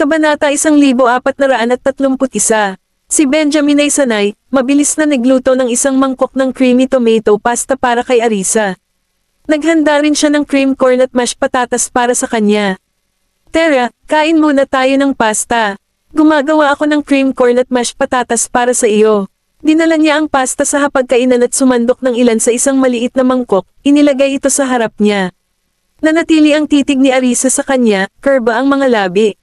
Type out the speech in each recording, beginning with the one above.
Kabanata 1431. Si Benjamin ay sanay, mabilis na nagluto ng isang mangkok ng creamy tomato pasta para kay Arisa. Naghanda rin siya ng cream corn at mashed patatas para sa kanya. Tara, kain muna tayo ng pasta. Gumagawa ako ng cream corn at mashed patatas para sa iyo. Dinala niya ang pasta sa hapagkainan at sumandok ng ilan sa isang maliit na mangkok, inilagay ito sa harap niya. Nanatili ang titig ni Arisa sa kanya, kurba ang mga labi.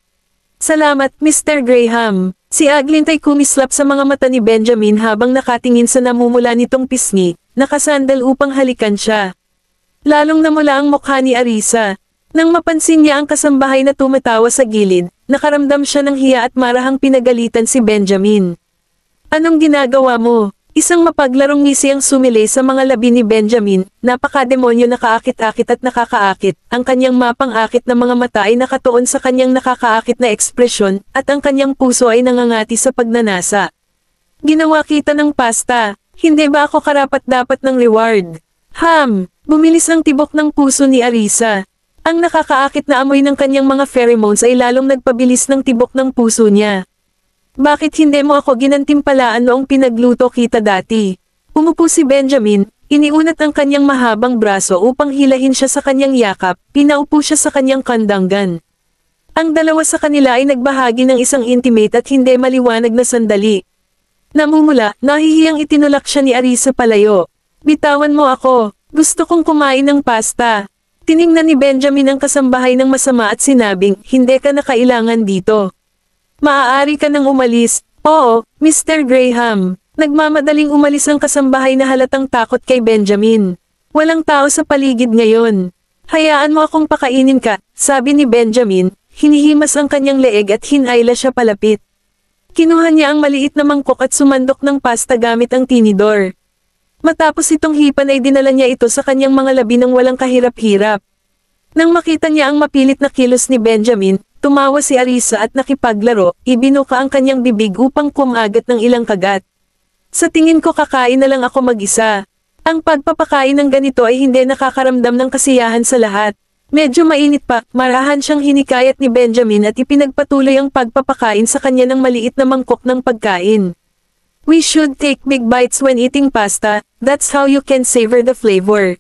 Salamat, Mr. Graham. Si Aglint ay kumislap sa mga mata ni Benjamin habang nakatingin sa namumula nitong pisngi, nakasandal upang halikan siya. Lalong namula ang mukha ni Arisa. Nang mapansin niya ang kasambahay na tumatawa sa gilid, nakaramdam siya ng hiya at marahang pinagalitan si Benjamin. Anong ginagawa mo? Isang mapaglarong ngisi ang sumilay sa mga labi ni Benjamin, napakademonyo na kaakit-akit at nakakaakit, ang kanyang mapang-akit na mga mata ay nakatuon sa kanyang nakakaakit na ekspresyon, at ang kanyang puso ay nangangati sa pagnanasa. Ginawa kita ng pasta, hindi ba ako karapat-dapat ng reward? Bumilis ang tibok ng puso ni Arisa. Ang nakakaakit na amoy ng kanyang mga pheromones ay lalong nagpabilis ng tibok ng puso niya. Bakit hindi mo ako ginantimpalaan noong pinagluto kita dati? Umupo si Benjamin, iniunat ang kanyang mahabang braso upang hilahin siya sa kanyang yakap, pinaupo siya sa kanyang kandanggan. Ang dalawa sa kanila ay nagbahagi ng isang intimate at hindi maliwanag na sandali. Namumula, nahihiyang itinulak siya ni Arisa palayo. Bitawan mo ako, gusto kong kumain ng pasta. Tiningnan ni Benjamin ang kasambahay ng masama at sinabing, hindi ka na kailangan dito. Maaari ka nang umalis. Oo, Mr. Graham. Nagmamadaling umalis ang kasambahay na halatang takot kay Benjamin. Walang tao sa paligid ngayon. Hayaan mo akong pakainin ka, sabi ni Benjamin, hinihimas ang kanyang leeg at hinayla siya palapit. Kinuha niya ang maliit na mangkok at sumandok ng pasta gamit ang tinidor. Matapos itong hipan ay dinala niya ito sa kanyang mga labi ng walang kahirap-hirap. Nang makita niya ang mapilit na kilos ni Benjamin, tumawa si Arisa at nakipaglaro, ibinuka ang kanyang bibig upang kumagat ng ilang kagat. Sa tingin ko kakain na lang ako mag-isa. Ang pagpapakain ng ganito ay hindi nakakaramdam ng kasiyahan sa lahat. Medyo mainit pa, marahan siyang hinikayat ni Benjamin at ipinagpatuloy ang pagpapakain sa kanya ng maliit na mangkok ng pagkain. We should take big bites when eating pasta, that's how you can savor the flavor.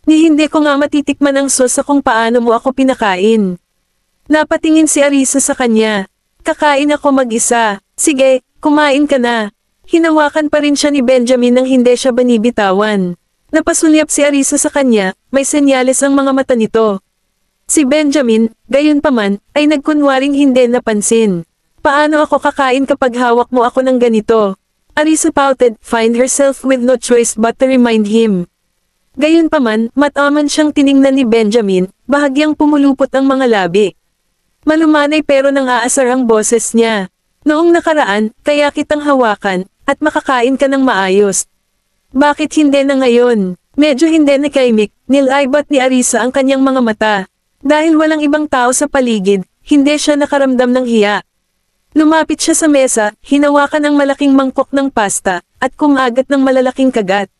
Hindi ko nga matitikman ang sauce kung paano mo ako pinakain. Napatingin si Arisa sa kanya. Kakain ako mag-isa. Sige, kumain ka na. Hinawakan pa rin siya ni Benjamin nang hindi siya banibitawan. Napasulyap si Arisa sa kanya, may senyales ang mga mata nito. Si Benjamin, gayunpaman, ay nagkunwaring hindi napansin. Paano ako kakain kapag hawak mo ako ng ganito? Arisa pouted, find herself with no choice but to remind him. Gayunpaman, mataman siyang tiningnan ni Benjamin, bahagyang pumulupot ang mga labi. Malumanay pero nang aasar ang boses niya. Noong nakaraan, kaya kitang hawakan, at makakain ka ng maayos. Bakit hindi na ngayon? Medyo hindi nakaimik, nilaibat ni Arisa ang kanyang mga mata. Dahil walang ibang tao sa paligid, hindi siya nakaramdam ng hiya. Lumapit siya sa mesa, hinawakan ang malaking mangkok ng pasta, at kumagat ng malalaking kagat.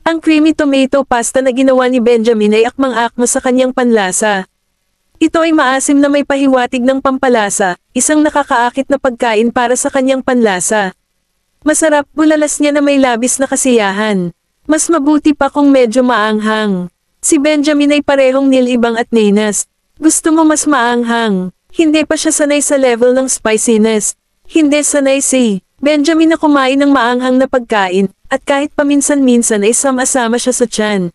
Ang creamy tomato pasta na ginawa ni Benjamin ay akmang-akma sa kanyang panlasa. Ito ay maasim na may pahiwatig ng pampalasa, isang nakakaakit na pagkain para sa kanyang panlasa. Masarap, bulalas niya na may labis na kasiyahan. Mas mabuti pa kung medyo maanghang. Si Benjamin ay parehong nilibang at nainas. Gusto mo mas maanghang. Hindi pa siya sanay sa level ng spiciness. Hindi sanay si Benjamin na kumain ng maanghang na pagkain, at kahit paminsan-minsan ay sama-sama siya sa tiyan.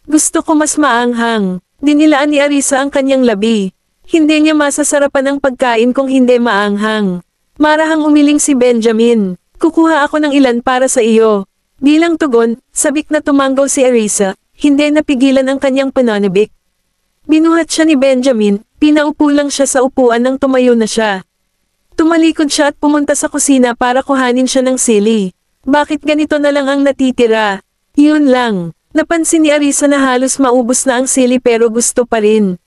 Gusto ko mas maanghang. Dinilaan ni Arisa ang kanyang labi. Hindi niya masasarapan ang pagkain kung hindi maanghang. Marahang umiling si Benjamin. Kukuha ako ng ilan para sa iyo. Bilang tugon, sabik na tumanggaw si Arisa, hindi napigilan ang kanyang pananabik. Binuhat siya ni Benjamin, pinaupo lang siya sa upuan nang tumayo na siya. Tumalikod siya at pumunta sa kusina para kuhanin siya ng sili. Bakit ganito na lang ang natitira? Yun lang. Napansin ni Arisa na halos maubos na ang sili pero gusto pa rin.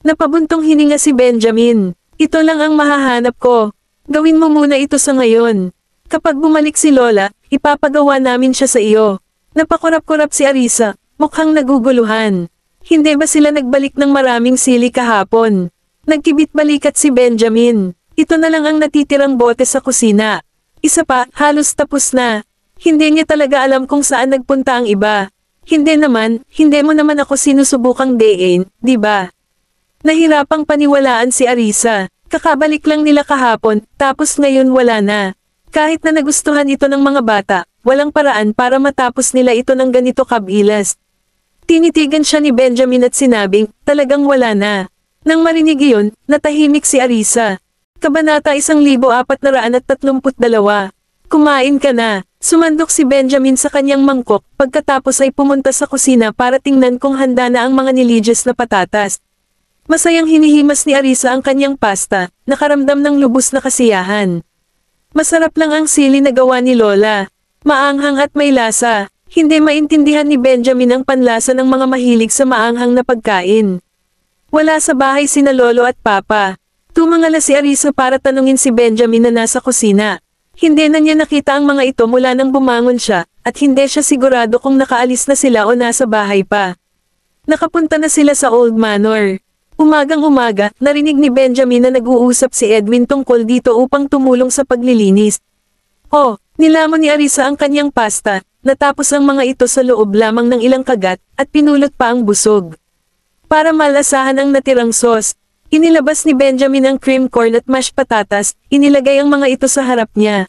Napabuntong hininga si Benjamin. Ito lang ang mahahanap ko. Gawin mo muna ito sa ngayon. Kapag bumalik si Lola, ipapagawa namin siya sa iyo. Napakurap-kurap si Arisa, mukhang naguguluhan. Hindi ba sila nagbalik ng maraming sili kahapon? Nagkibit-balikat si Benjamin. Ito na lang ang natitirang bote sa kusina. Isa pa, halos tapos na. Hindi niya talaga alam kung saan nagpunta ang iba. Hindi mo naman ako sinusubukang dayin, di ba? Nahirapang paniwalaan si Arisa. Kakabalik lang nila kahapon, tapos ngayon wala na. Kahit na nagustuhan ito ng mga bata, walang paraan para matapos nila ito ng ganito kabilis. Tinitigan siya ni Benjamin at sinabing, talagang wala na. Nang marinig iyon, natahimik si Arisa. Kabanata 1432. Kumain ka na. Sumandok si Benjamin sa kanyang mangkok, pagkatapos ay pumunta sa kusina para tingnan kung handa na ang mga nilidyes na patatas. Masayang hinihimas ni Arisa ang kanyang pasta, nakaramdam ng lubos na kasiyahan. Masarap lang ang sili na gawa ni Lola. Maanghang at may lasa. Hindi maintindihan ni Benjamin ang panlasa ng mga mahilig sa maanghang na pagkain. Wala sa bahay sina Lolo at Papa. Tumangala si Arisa para tanungin si Benjamin na nasa kusina. Hindi na niya nakita ang mga ito mula nang bumangon siya, at hindi siya sigurado kung nakaalis na sila o nasa bahay pa. Nakapunta na sila sa Old Manor. Umagang-umaga, narinig ni Benjamin na nag-uusap si Edwin tungkol dito upang tumulong sa paglilinis. Oh, nilamon ni Arisa ang kanyang pasta, natapos ang mga ito sa loob lamang ng ilang kagat, at pinulot pa ang busog. Para malasahan ang natirang sauce, inilabas ni Benjamin ang cream corn at mashed patatas, inilagay ang mga ito sa harap niya.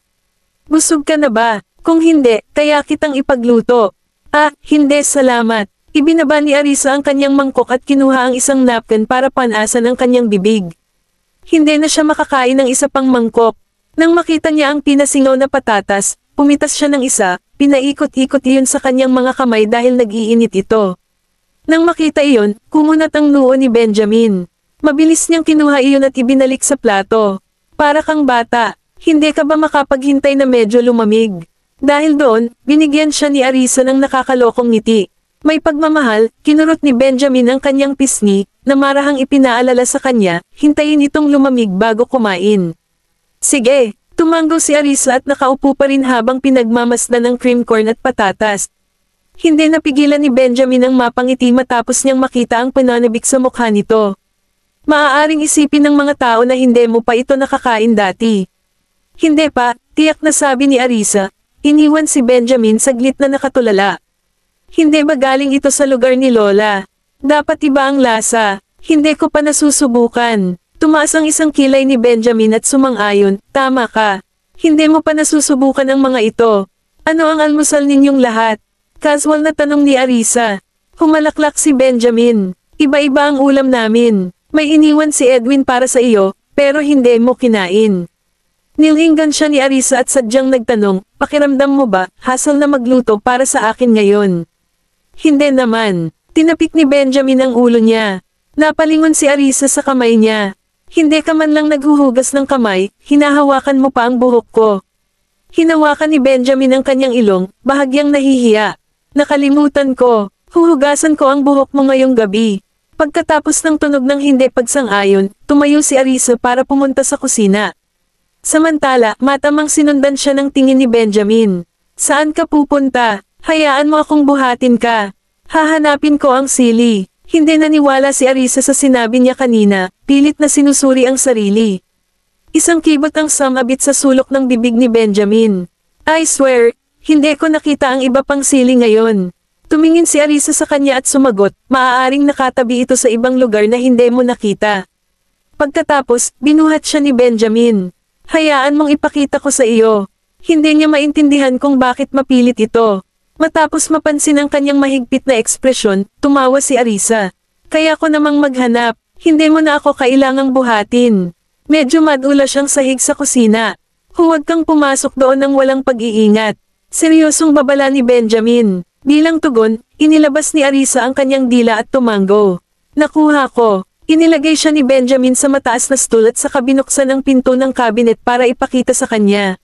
Busog ka na ba? Kung hindi, kaya kitang ipagluto. Ah, hindi salamat. Ibinaba ni Arisa ang kanyang mangkok at kinuha ang isang napkin para panasan ang kanyang bibig. Hindi na siya makakain ng isa pang mangkok. Nang makita niya ang pinasingaw na patatas, pumitas siya ng isa, pinaikot-ikot iyon sa kanyang mga kamay dahil nag-iinit ito. Nang makita iyon, kumunat ang noo ni Benjamin. Mabilis niyang kinuha iyon at ibinalik sa plato. Para kang bata, hindi ka ba makapaghintay na medyo lumamig? Dahil doon, binigyan siya ni Arisa ng nakakalokong ngiti. May pagmamahal, kinurot ni Benjamin ang kanyang pisngi, na marahang ipinaalala sa kanya, hintayin itong lumamig bago kumain. Sige, tumanggo si Arisa at nakaupo pa rin habang pinagmamasdan ng cream corn at patatas. Hindi napigilan ni Benjamin ang mapangiti matapos niyang makita ang pananabik sa mukha nito. Maaaring isipin ng mga tao na hindi mo pa ito nakakain dati. Hindi pa, tiyak na sabi ni Arisa. Iniwan si Benjamin saglit na nakatulala. Hindi ba galing ito sa lugar ni Lola? Dapat iba ang lasa. Hindi ko pa nasusubukan. Tumaas ang isang kilay ni Benjamin at sumang-ayon, tama ka. Hindi mo pa nasusubukan ang mga ito. Ano ang almusal ninyong lahat? Casual na tanong ni Arisa. Humalaklak si Benjamin. Iba-iba ang ulam namin. May iniwan si Edwin para sa iyo, pero hindi mo kinain. Nilinggan siya ni Arisa at sadyang nagtanong, pakiramdam mo ba, hassle na magluto para sa akin ngayon? Hindi naman. Tinapik ni Benjamin ang ulo niya. Napalingon si Arisa sa kamay niya. Hindi ka man lang naghuhugas ng kamay, hinahawakan mo pa ang buhok ko. Hinawakan ni Benjamin ang kanyang ilong, bahagyang nahihiya. Nakalimutan ko, huhugasan ko ang buhok mo ngayong gabi. Pagkatapos ng tunog ng hindi pagsang-ayon, tumayo si Arisa para pumunta sa kusina. Samantala, matamang sinundan siya ng tingin ni Benjamin. Saan ka pupunta? Hayaan mo akong buhatin ka. Hahanapin ko ang sili. Hindi naniwala si Arisa sa sinabi niya kanina, pilit na sinusuri ang sarili. Isang kibot ang sumabit sa sulok ng bibig ni Benjamin. I swear, hindi ko nakita ang iba pang sili ngayon. Tumingin si Arisa sa kanya at sumagot, maaaring nakatabi ito sa ibang lugar na hindi mo nakita. Pagkatapos, binuhat siya ni Benjamin. Hayaan mong ipakita ko sa iyo. Hindi niya maintindihan kung bakit mapilit ito. Matapos mapansin ang kanyang mahigpit na ekspresyon, tumawa si Arisa. Kaya ko namang maghanap, hindi mo na ako kailangang buhatin. Medyo madula siyang sahig sa kusina. Huwag kang pumasok doon ng walang pag-iingat. Seryosong babala ni Benjamin. Bilang tugon, inilabas ni Arisa ang kanyang dila at tumanggo. Nakuha ko. Inilagay siya ni Benjamin sa mataas na stool at saka binuksan ang pinto ng cabinet para ipakita sa kanya.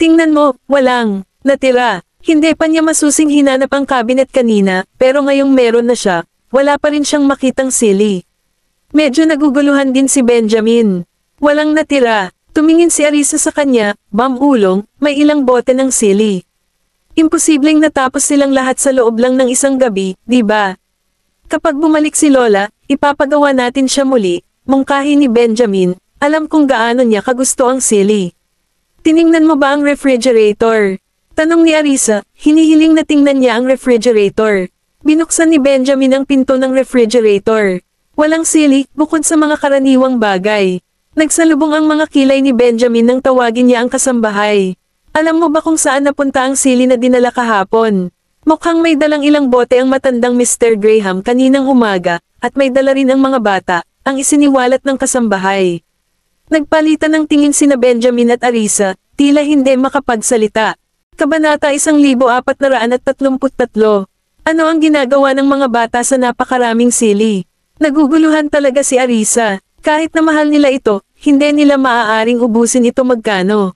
Tingnan mo, walang natira. Hindi pa niya masusing hinanap ang cabinet kanina, pero ngayong meron na siya, wala pa rin siyang makitang sili. Medyo naguguluhan din si Benjamin. Walang natira. Tumingin si Arisa sa kanya, bamulong, may ilang bote ng sili. Imposibleng natapos silang lahat sa loob lang ng isang gabi, di ba? Kapag bumalik si Lola, ipapagawa natin siya muli, mungkahi ni Benjamin, alam kung gaano niya kagusto ang sili. Tiningnan mo ba ang refrigerator? Tanong ni Arisa, hinihiling na tingnan niya ang refrigerator. Binuksan ni Benjamin ang pinto ng refrigerator. Walang sili, bukod sa mga karaniwang bagay. Nagsalubong ang mga kilay ni Benjamin nang tawagin niya ang kasambahay. Alam mo ba kung saan napunta ang sili na dinala kahapon? Mukhang may dalang ilang bote ang matandang Mr. Graham kaninang umaga, at may dala rin ang mga bata, ang isiniwalat ng kasambahay. Nagpalitan ng tingin sina Benjamin at Arisa, tila hindi makapagsalita. Kabanata 1433. Ano ang ginagawa ng mga bata sa napakaraming sili? Naguguluhan talaga si Arisa. Kahit na mahal nila ito, hindi nila maaaring ubusin ito magkano.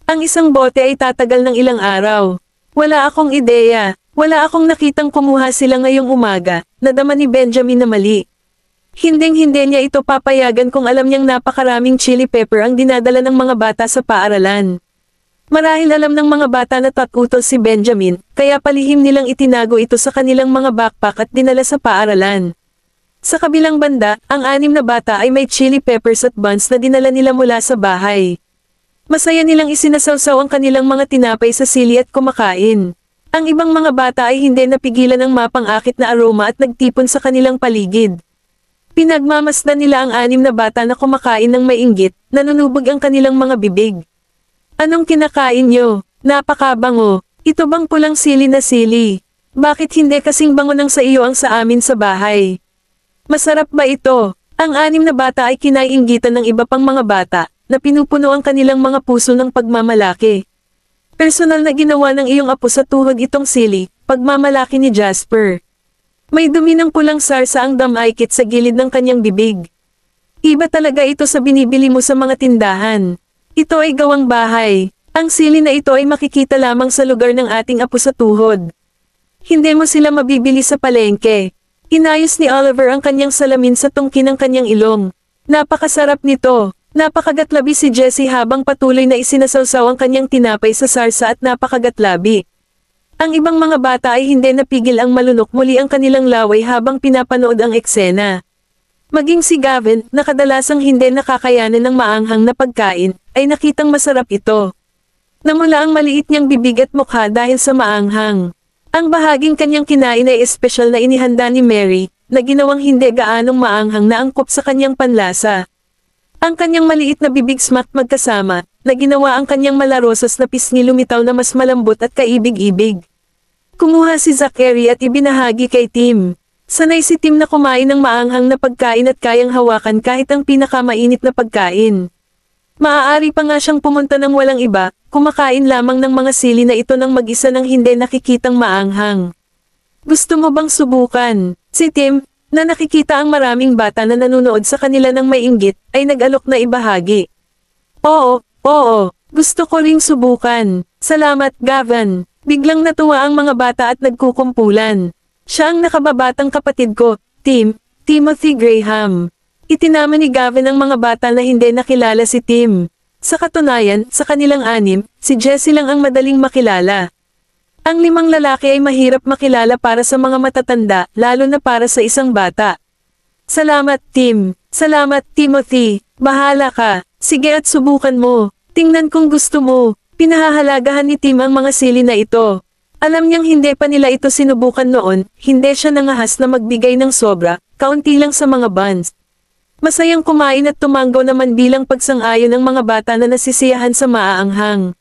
Ang isang bote ay tatagal ng ilang araw. Wala akong ideya. Wala akong nakitang kumuha sila ngayong umaga, nadama ni Benjamin na mali. Hinding-hindi niya ito papayagan kung alam niyang napakaraming chili pepper ang dinadala ng mga bata sa paaralan. Marahil alam ng mga bata na tatutol si Benjamin, kaya palihim nilang itinago ito sa kanilang mga backpack at dinala sa paaralan. Sa kabilang banda, ang 6 na bata ay may chili peppers at buns na dinala nila mula sa bahay. Masaya nilang isinasawsaw ang kanilang mga tinapay sa sili at kumakain. Ang ibang mga bata ay hindi napigilan ng mapang-akit na aroma at nagtipon sa kanilang paligid. Pinagmamasdan nila ang 6 na bata na kumakain ng mainggit, nanunubog ang kanilang mga bibig. Anong kinakain nyo? Napakabango. Ito bang pulang sili na sili? Bakit hindi kasing bango ng sa iyo ang sa amin sa bahay? Masarap ba ito? Ang 6 na bata ay kinaiinggitan ng iba pang mga bata, na pinupuno ang kanilang mga puso ng pagmamalaki. Personal na ginawa ng iyong apo sa tuhod itong sili, pagmamalaki ni Jasper. May dumi ng pulang sarsa ang damaykit sa gilid ng kanyang bibig. Iba talaga ito sa binibili mo sa mga tindahan. Ito ay gawang bahay. Ang sili na ito ay makikita lamang sa lugar ng ating apo sa tuhod. Hindi mo sila mabibili sa palengke. Inayos ni Oliver ang kanyang salamin sa tungki ng kanyang ilong. Napakasarap nito. Napakagatlabi si Jessie habang patuloy na isinasawsaw ang kanyang tinapay sa sarsa at napakagatlabi. Ang ibang mga bata ay hindi napigil ang malunok muli ang kanilang laway habang pinapanood ang eksena. Maging si Gavin, na kadalasang hindi nakakayanan ng maanghang na pagkain, ay nakitang masarap ito. Namula ang maliit niyang bibig at mukha dahil sa maanghang. Ang bahaging kanyang kinain ay espesyal na inihanda ni Mary, na ginawang hindi gaanong maanghang na angkop sa kanyang panlasa. Ang kanyang maliit na bibig smack magkasama, na ginawa ang kanyang malarosas na pisngi lumitaw na mas malambot at kaibig-ibig. Kumuha si Zachary at ibinahagi kay Tim. Sanay si Tim na kumain ng maanghang na pagkain at kayang hawakan kahit ang pinakamainit na pagkain. Maaari pa nga siyang pumunta ng walang iba, kumakain lamang ng mga sili na ito ng mag-isa nang hindi nakikitang maanghang. Gusto mo bang subukan? Si Tim, na nakikita ang maraming bata na nanunood sa kanila ng may inggit, ay nag-alok na ibahagi. Oo, gusto ko ring subukan. Salamat, Gavin. Biglang natuwa ang mga bata at nagkukumpulan. Siya ang nakababatang kapatid ko, Timothy Graham. Itinama ni Gavin ang mga bata na hindi nakilala si Tim. Sa katunayan, sa kanilang 6, si Jessie lang ang madaling makilala. Ang 5 lalaki ay mahirap makilala para sa mga matatanda, lalo na para sa isang bata. Salamat, Tim. Salamat, Timothy. Bahala ka. Sige at subukan mo. Tingnan kung gusto mo. Pinahahalagahan ni Tim ang mga sili na ito. Alam niyang hindi pa nila ito sinubukan noon, hindi siya nangahas na magbigay ng sobra, kaunti lang sa mga buns. Masayang kumain at tumanggaw naman bilang pagsang-ayon ng mga bata na nasisiyahan sa maaanghang.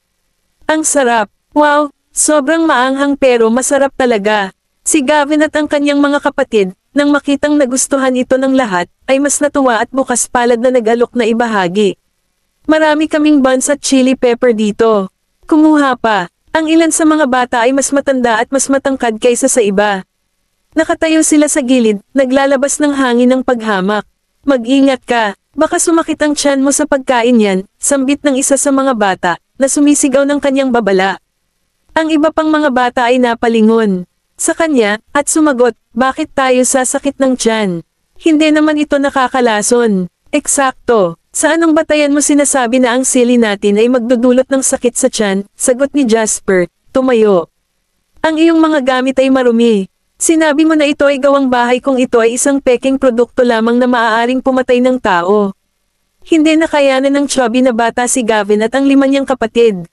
Ang sarap. Wow, sobrang maanghang pero masarap talaga. Si Gavin at ang kanyang mga kapatid, nang makitang nagustuhan ito ng lahat, ay mas natuwa at bukas palad na nag-alok na ibahagi. Marami kaming buns at chili pepper dito. Kumuha pa. Ang ilan sa mga bata ay mas matanda at mas matangkad kaysa sa iba. Nakatayo sila sa gilid, naglalabas ng hangin ng paghamak. Mag-ingat ka, baka sumakit ang tiyan mo sa pagkain yan, sambit ng isa sa mga bata, na sumisigaw ng kanyang babala. Ang iba pang mga bata ay napalingon sa kanya, at sumagot, bakit tayo sasakit ng tiyan? Hindi naman ito nakakalason. Eksakto, sa anong batayan mo sinasabi na ang sili natin ay magdudulot ng sakit sa tiyan? Sagot ni Jasper, tumayo. Ang iyong mga gamit ay marumi. Sinabi mo na ito ay gawang bahay kung ito ay isang peking produkto lamang na maaaring pumatay ng tao. Hindi nakayanan ng chubby na bata si Gavin at ang 5 niyang kapatid.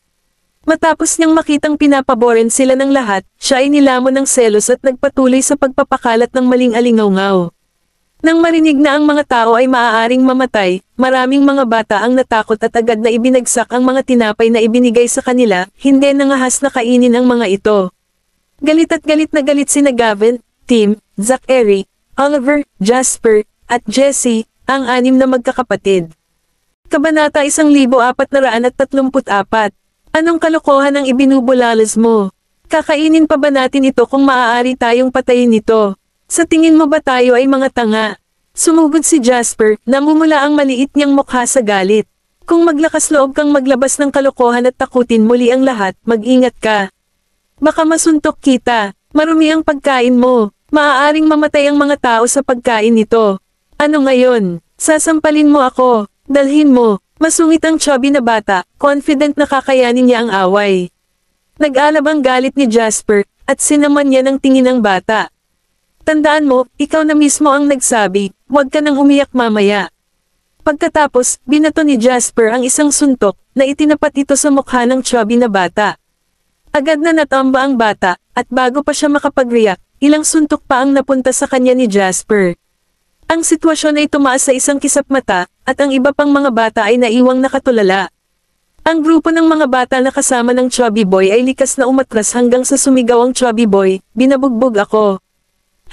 Matapos niyang makitang pinapaboren sila ng lahat, siya ay nilamon ng selos at nagpatuloy sa pagpapakalat ng maling alingaw-ngaw. Nang marinig na ang mga tao ay maaaring mamatay, maraming mga bata ang natakot at agad na ibinagsak ang mga tinapay na ibinigay sa kanila, hindi nangahas na kainin ang mga ito. Galit na galit sina Gavin, Tim, Zachary, Oliver, Jasper, at Jesse, ang 6 na magkakapatid. Kabanata 1434. Anong kalokohan ang ibinubulalas mo? Kakainin pa ba natin ito kung maaari tayong patayin ito? Sa tingin mo ba tayo ay mga tanga? Sumugod si Jasper, namumula ang maliit niyang mukha sa galit. Kung maglakas loob kang maglabas ng kalokohan at takutin muli ang lahat, mag-ingat ka. Baka masuntok kita, marumi ang pagkain mo, maaaring mamatay ang mga tao sa pagkain nito. Ano ngayon? Sasampalin mo ako, dalhin mo. Masungit ang chubby na bata, confident na kakayanin niya ang away. Nag-alab ang galit ni Jasper, at sinaman niya ng tingin ang bata. Tandaan mo, ikaw na mismo ang nagsabi, huwag ka nang umiyak mamaya. Pagkatapos, binato ni Jasper ang isang suntok, na itinapat ito sa mukha ng chubby na bata. Agad na natamba ang bata, at bago pa siya makapag-react, ilang suntok pa ang napunta sa kanya ni Jasper. Ang sitwasyon ay tumaas sa isang kisap mata, at ang iba pang mga bata ay naiwang nakatulala. Ang grupo ng mga bata na kasama ng chubby boy ay likas na umatras hanggang sa sumigaw ang chubby boy, binabugbog ako.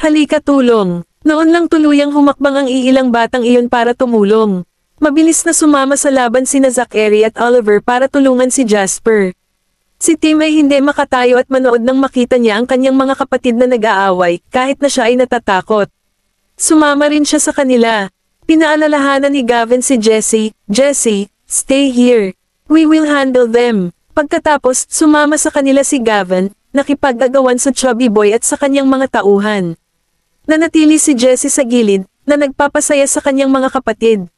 Halika tulong. Noon lang tuluyang humakbang ang iilang batang iyon para tumulong. Mabilis na sumama sa laban sina Zachary at Oliver para tulungan si Jasper. Si Tim ay hindi makatayo at manood nang makita niya ang kanyang mga kapatid na nag-aaway, kahit na siya ay natatakot. Sumama rin siya sa kanila. Pinaalalahanan ni Gavin si Jesse, "Jesse, stay here. We will handle them." Pagkatapos, sumama sa kanila si Gavin, nakipag-agawan sa chubby boy at sa kanyang mga tauhan. Nanatili si Jesse sa gilid, na nagpapasaya sa kanyang mga kapatid.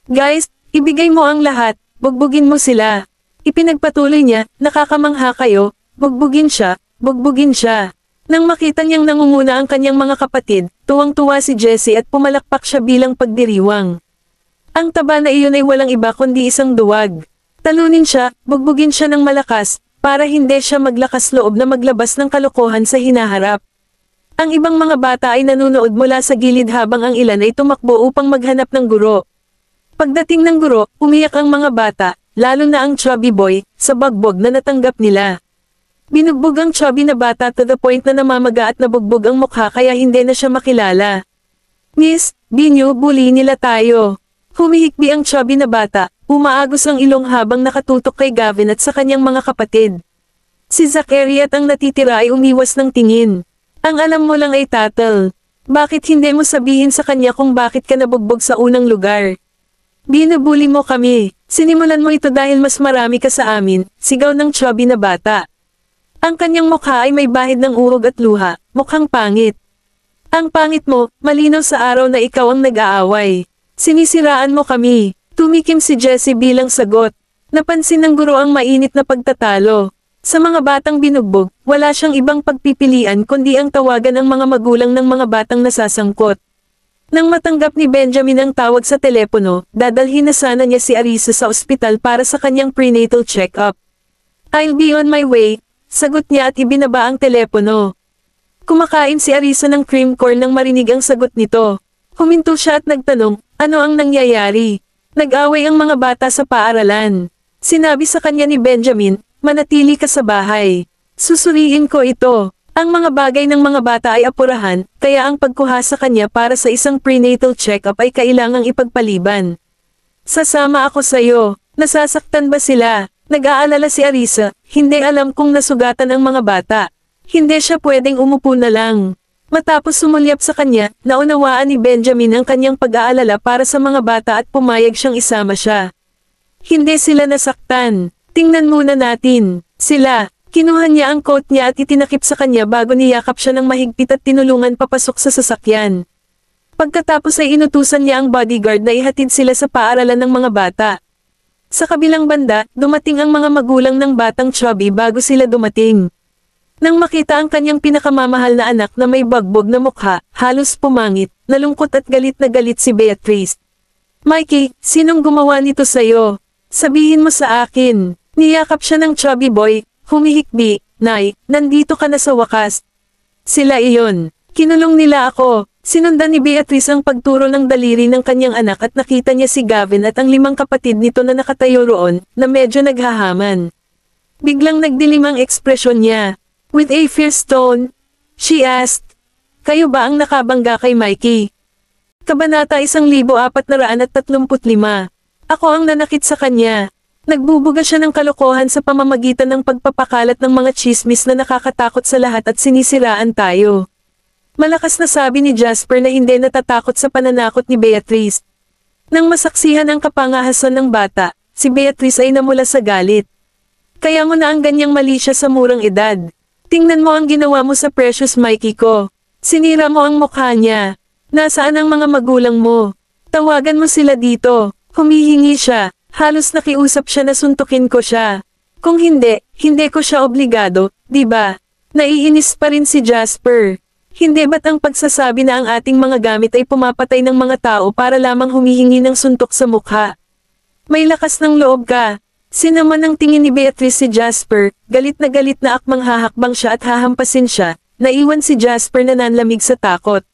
"Guys, ibigay mo ang lahat, bugbugin mo sila." Ipinagpatuloy niya, "Nakakamangha kayo, bugbugin siya, bugbugin siya." Nang makita niyang nangunguna ang kanyang mga kapatid, tuwang-tuwa si Jesse at pumalakpak siya bilang pagdiriwang. Ang taba na iyon ay walang iba kundi isang duwag. Talunin siya, bugbugin siya ng malakas, para hindi siya maglakas loob na maglabas ng kalokohan sa hinaharap. Ang ibang mga bata ay nanunood mula sa gilid habang ang ilan ay tumakbo upang maghanap ng guro. Pagdating ng guro, umiyak ang mga bata, lalo na ang chubby boy, sa bagbog na natanggap nila. Binugbog ang chubby na bata to the point na namamaga at nabugbog ang mukha kaya hindi na siya makilala. "Miss, Binyo, bully nila tayo." Humihikbi ang chubby na bata, umaagos ang ilong habang nakatutok kay Gavin at sa kanyang mga kapatid. Si Zachary at ang natitira ay umiwas ng tingin. "Ang alam mo lang ay tatal. Bakit hindi mo sabihin sa kanya kung bakit ka nabugbog sa unang lugar? Binubuli mo kami. Sinimulan mo ito dahil mas marami ka sa amin," sigaw ng chubby na bata. Ang kanyang mukha ay may bahid ng urog at luha, mukhang pangit. "Ang pangit mo, malinaw sa araw na ikaw ang nag-aaway. Sinisiraan mo kami." Tumikim si Jesse bilang sagot. Napansin ng guro ang mainit na pagtatalo. Sa mga batang binugbog, wala siyang ibang pagpipilian kundi ang tawagan ang mga magulang ng mga batang nasasangkot. Nang matanggap ni Benjamin ang tawag sa telepono, dadalhin na sana niya si Arisa sa ospital para sa kanyang prenatal check-up. "I'll be on my way," sagot niya at ibinaba ang telepono. Kumakain si Arisa ng cream corn nang marinig ang sagot nito. Huminto siya at nagtanong, ano ang nangyayari? Nag-away ang mga bata sa paaralan. Sinabi sa kanya ni Benjamin, "Manatili ka sa bahay. Susuriin ko ito." Ang mga bagay ng mga bata ay apurahan, kaya ang pagkuha sa kanya para sa isang prenatal check-up ay kailangang ipagpaliban. "Sasama ako sayo. Nasasaktan ba sila?" Nag-aalala si Arisa, hindi alam kung nasugatan ang mga bata. Hindi siya pwedeng umupo na lang. Matapos sumulyap sa kanya, naunawaan ni Benjamin ang kanyang pag-aalala para sa mga bata at pumayag siyang isama siya. Hindi sila nasaktan. Tingnan muna natin. Sila. Kinuha niya ang coat niya at itinakip sa kanya bago niyakap siya ng mahigpit at tinulungan papasok sa sasakyan. Pagkatapos ay inutusan niya ang bodyguard na ihatid sila sa paaralan ng mga bata. Sa kabilang banda, dumating ang mga magulang ng batang chubby bago sila dumating. Nang makita ang kanyang pinakamamahal na anak na may bagbog na mukha, halos pumangit, nalungkot at galit na galit si Beatrice. Mikey, sinong gumawa nito sa'yo? Sabihin mo sa akin. Niyakap siya ng chubby boy, humihikbi, Nay, nandito ka na sa wakas. Sila iyon. Kinulong nila ako. Sinundan ni Beatrice ang pagturo ng daliri ng kanyang anak at nakita niya si Gavin at ang 5 kapatid nito na nakatayo roon, na medyo naghahaman. Biglang nagdilim ang ekspresyon niya. With a fierce tone, she asked, "Kayo ba ang nakabangga kay Mikey?" Kabanata 1435. Ako ang nanakit sa kanya. Nagbubuga siya ng kalokohan sa pamamagitan ng pagpapakalat ng mga tsismis na nakakatakot sa lahat at sinisiraan tayo. Malakas na sabi ni Jasper na hindi natatakot sa pananakot ni Beatrice. Nang masaksihan ang kapangahasan ng bata, si Beatrice ay namula sa galit. Kaya mo na ang ganyang mali siya sa murang edad. Tingnan mo ang ginawa mo sa precious Mikey ko. Sinira mo ang mukha niya. Nasaan ang mga magulang mo? Tawagan mo sila dito. Humihingi siya. Halos nakiusap siya na suntukin ko siya. Kung hindi, hindi ko siya obligado, di ba? Naiinis pa rin si Jasper. Hindi ba't ang pagsasabi na ang ating mga gamit ay pumapatay ng mga tao para lamang humihingi ng suntok sa mukha? May lakas ng loob ka. Sinaman ang tingin ni Beatrice si Jasper, galit na akmang hahakbang siya at hahampasin siya, naiwan si Jasper na nanlamig sa takot.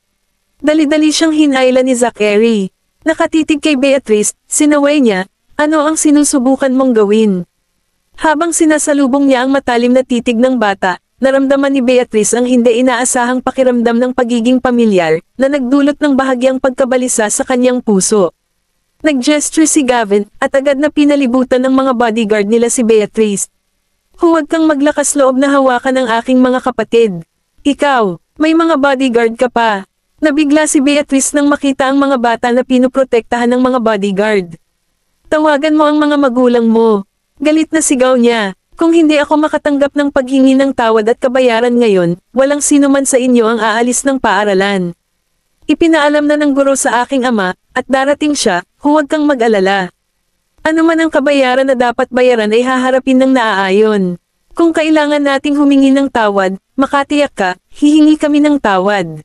Dali-dali siyang hinayla ni Zachary. Nakatitig kay Beatrice, sinaway niya, ano ang sinusubukan mong gawin? Habang sinasalubong niya ang matalim na titig ng bata, naramdaman ni Beatrice ang hindi inaasahang pakiramdam ng pagiging pamilyar, na nagdulot ng bahagyang pagkabalisa sa kanyang puso. Nag-gesture si Gavin, at agad na pinalibutan ng mga bodyguard nila si Beatrice. Huwag kang maglakas loob na hawakan ang aking mga kapatid. Ikaw, may mga bodyguard ka pa. Nabigla si Beatrice nang makita ang mga bata na pinoprotektahan ng mga bodyguard. Tawagan mo ang mga magulang mo. Galit na sigaw niya. Kung hindi ako makatanggap ng paghingi ng tawad at kabayaran ngayon, walang sino man sa inyo ang aalis ng paaralan. Ipinaalam na ng guro sa aking ama, at darating siya, huwag kang mag-alala. Ano man ang kabayaran na dapat bayaran ay haharapin ng naaayon. Kung kailangan nating humingi ng tawad, makatiyak ka, hihingi kami ng tawad.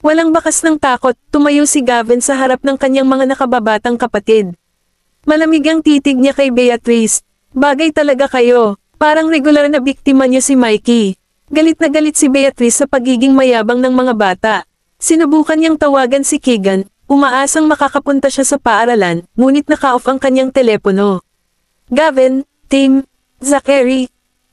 Walang bakas ng takot, tumayo si Gavin sa harap ng kanyang mga nakababatang kapatid. Malamig ang titig niya kay Beatrice. Bagay talaga kayo, parang regular na biktima niyo si Mikey. Galit na galit si Beatrice sa pagiging mayabang ng mga bata. Sinubukan niyang tawagan si Keegan, umaasang makakapunta siya sa paaralan, ngunit naka-off ang kanyang telepono. Gavin, Tim, Zachary,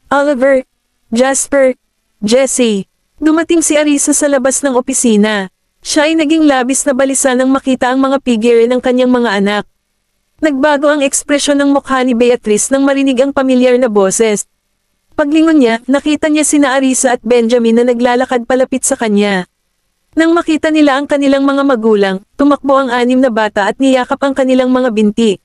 Oliver, Jasper, Jesse. Dumating si Arisa sa labas ng opisina. Siya ay naging labis na balisa nang makita ang mga figure ng kanyang mga anak. Nagbago ang ekspresyon ng mukha ni Beatrice nang marinig ang pamilyar na boses. Paglingon niya, nakita niya sina Arisa at Benjamin na naglalakad palapit sa kanya. Nang makita nila ang kanilang mga magulang, tumakbo ang 6 na bata at niyakap ang kanilang mga binti.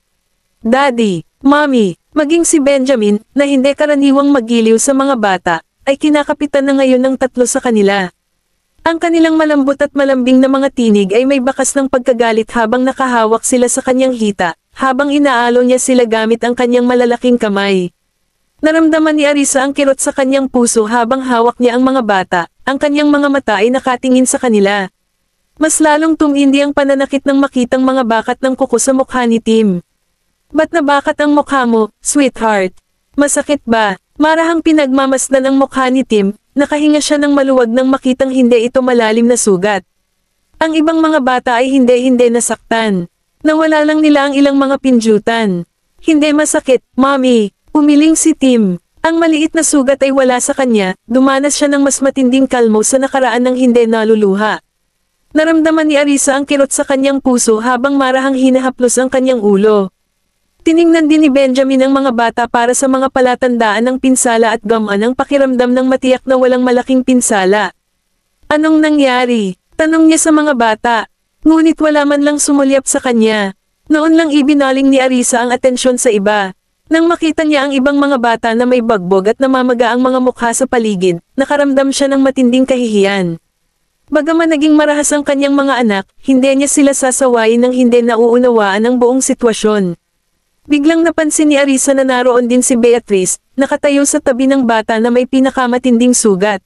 Daddy, Mommy, maging si Benjamin, na hindi karaniwang magiliw sa mga bata, ay kinakapitan na ngayon ng 3 sa kanila. Ang kanilang malambot at malambing na mga tinig ay may bakas ng pagkagalit habang nakahawak sila sa kanyang hita, habang inaalo niya sila gamit ang kanyang malalaking kamay. Naramdaman ni Arisa ang kirot sa kanyang puso habang hawak niya ang mga bata, ang kanyang mga mata ay nakatingin sa kanila. Mas lalong tumindi ang pananakit ng makitang mga bakat ng kuko sa mukha ni Tim. Ba't nabakat ang mukha mo, sweetheart? Masakit ba? Marahang pinagmamasdan ang mukha ni Tim, nakahinga siya ng maluwag nang makitang hindi ito malalim na sugat. Ang ibang mga bata ay hindi nasaktan. Nawala lang nila ang ilang mga pinjutan. Hindi masakit, Mommy. Umiling si Tim. Ang maliit na sugat ay wala sa kanya, dumanas siya ng mas matinding kalmo sa nakaraan ng hindi naluluha. Naramdaman ni Arisa ang kirot sa kanyang puso habang marahang hinahaplos ang kanyang ulo. Tiningnan din ni Benjamin ang mga bata para sa mga palatandaan ng pinsala at gamaan ang pakiramdam ng matiyak na walang malaking pinsala. Anong nangyari? Tanong niya sa mga bata. Ngunit wala man lang sumulyap sa kanya. Noon lang ibinaling ni Arisa ang atensyon sa iba. Nang makita niya ang ibang mga bata na may bagbog at namamaga ang mga mukha sa paligid, nakaramdam siya ng matinding kahihiyan. Bagaman naging marahas ang kanyang mga anak, hindi niya sila sasawayin ng hindi nauunawaan ang buong sitwasyon. Biglang napansin ni Arisa na naroon din si Beatrice, nakatayo sa tabi ng bata na may pinakamatinding sugat.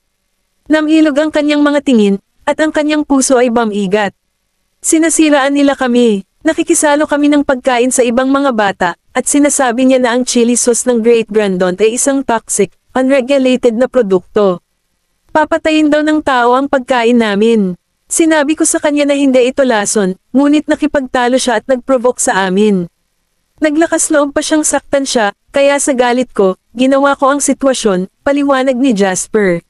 Namilog ang kanyang mga tingin, at ang kanyang puso ay bamigat. Sinasiraan nila kami, nakikisalo kami ng pagkain sa ibang mga bata, at sinasabi niya na ang chili sauce ng Great Grandaunt ay isang toxic, unregulated na produkto. Papatayin daw ng tao ang pagkain namin. Sinabi ko sa kanya na hindi ito lason, ngunit nakipagtalo siya at nagprovoke sa amin. Naglakas loob pa siyang saktan siya, kaya sa galit ko, ginawa ko ang sitwasyon, paliwanag ni Jasper.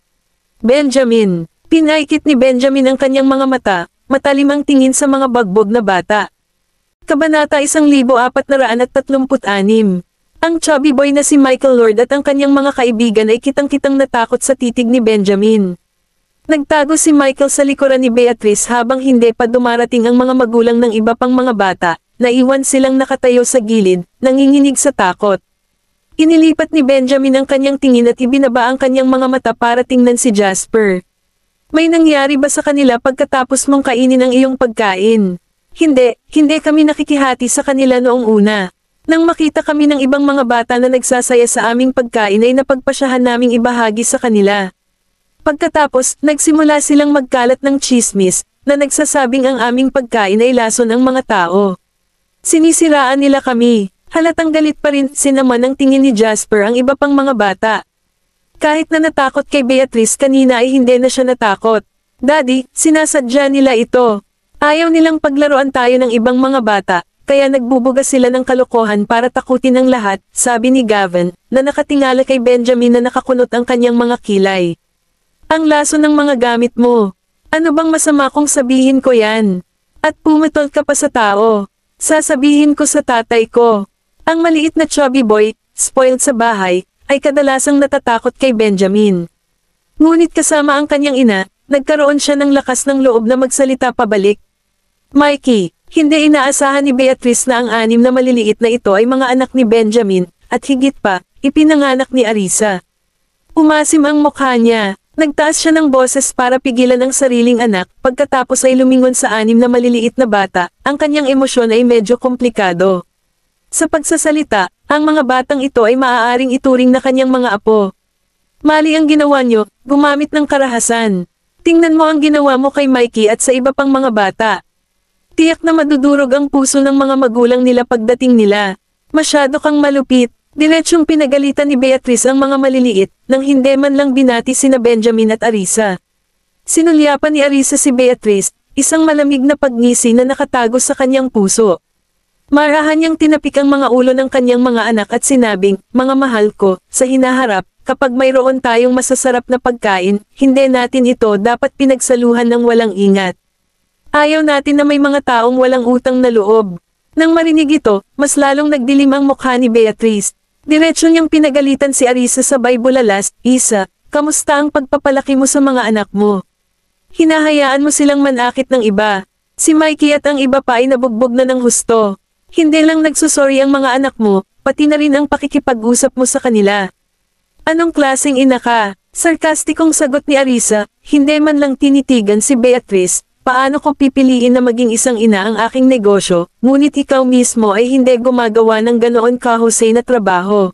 Benjamin. Pinaikit ni Benjamin ang kanyang mga mata, matalim ang tingin sa mga bagbog na bata. Kabanata 1436. Ang chubby boy na si Michael Lord at ang kanyang mga kaibigan ay kitang-kitang natakot sa titig ni Benjamin. Nagtago si Michael sa likuran ni Beatrice habang hindi pa dumarating ang mga magulang ng iba pang mga bata. Naiwan silang nakatayo sa gilid, nanginginig sa takot. Inilipat ni Benjamin ang kanyang tingin at ibinaba ang kanyang mga mata para tingnan si Jasper. May nangyari ba sa kanila pagkatapos mong kainin ang iyong pagkain? Hindi kami nakikihati sa kanila noong una. Nang makita kami ng ibang mga bata na nagsasaya sa aming pagkain ay napagpasyahan naming ibahagi sa kanila. Pagkatapos, nagsimula silang magkalat ng chismis, na nagsasabing ang aming pagkain ay lason ang mga tao. Sinisiraan nila kami. Halatang galit pa rin naman ang tingin ni Jasper ang iba pang mga bata. Kahit na natakot kay Beatrice kanina ay hindi na siya natakot. Daddy, sinasadya nila ito. Ayaw nilang paglaruan tayo ng ibang mga bata, kaya nagbubuga sila ng kalokohan para takutin ang lahat, sabi ni Gavin, na nakatingala kay Benjamin na nakakunot ang kanyang mga kilay. Ang laso ng mga gamit mo. Ano bang masama kung sabihin ko yan? At pumatol ka pa sa tao. Sasabihin ko sa tatay ko. Ang maliit na chubby boy, spoiled sa bahay, ay kadalasang natatakot kay Benjamin. Ngunit kasama ang kanyang ina, nagkaroon siya ng lakas ng loob na magsalita pabalik. Mikey, hindi inaasahan ni Beatrice na ang 6 na maliliit na ito ay mga anak ni Benjamin, at higit pa, ipinanganak ni Arisa. Umasim ang mukha niya. Nagtaas siya ng boses para pigilan ang sariling anak, pagkatapos ay lumingon sa 6 na maliliit na bata, ang kanyang emosyon ay medyo komplikado. Sa pagsasalita, ang mga batang ito ay maaaring ituring na kanyang mga apo. Mali ang ginawa niyo, gumamit ng karahasan. Tingnan mo ang ginawa mo kay Mikey at sa iba pang mga bata. Tiyak na madudurog ang puso ng mga magulang nila pagdating nila. Masyado kang malupit. Diretsyong pinagalitan ni Beatrice ang mga maliliit, nang hindi man lang binati sina Benjamin at Arisa. Sinulyapan ni Arisa si Beatrice, isang malamig na pagngisi na nakatago sa kanyang puso. Marahan niyang tinapik ang mga ulo ng kanyang mga anak at sinabing, mga mahal ko, sa hinaharap, kapag mayroon tayong masasarap na pagkain, hindi natin ito dapat pinagsaluhan ng walang ingat. Ayaw natin na may mga taong walang utang na loob. Nang marinig ito, mas lalong nagdilim ang mukha ni Beatrice. Diretsyo niyang pinagalitan si Arisa sabay bulalas, Isa, kamusta ang pagpapalaki mo sa mga anak mo? Hinahayaan mo silang manakit ng iba. Si Mikey at ang iba pa ay nabugbog na ng husto. Hindi lang nagsusorry ang mga anak mo, pati na rin ang pakikipag-usap mo sa kanila. Anong klaseng ina ka? Sarkastikong sagot ni Arisa, hindi man lang tinitigan si Beatrice. Paano ko pipiliin na maging isang ina ang aking negosyo, ngunit ikaw mismo ay hindi gumagawa ng ganoon kahusay na trabaho.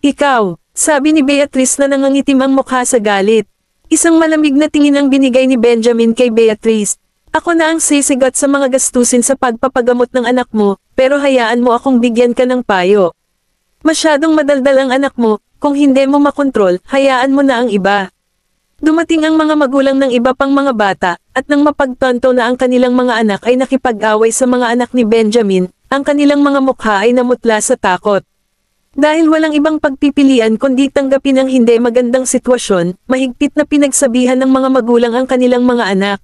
Ikaw, sabi ni Beatrice na nangangitim ang mukha sa galit. Isang malamig na tingin ang binigay ni Benjamin kay Beatrice. Ako na ang sisigat sa mga gastusin sa pagpapagamot ng anak mo, pero hayaan mo akong bigyan ka ng payo. Masyadong madaldal ang anak mo, kung hindi mo makontrol, hayaan mo na ang iba. Dumating ang mga magulang ng iba pang mga bata, at nang mapagtanto na ang kanilang mga anak ay nakipag-away sa mga anak ni Benjamin, ang kanilang mga mukha ay namutla sa takot. Dahil walang ibang pagpipilian kundi tanggapin ang hindi magandang sitwasyon, mahigpit na pinagsabihan ng mga magulang ang kanilang mga anak.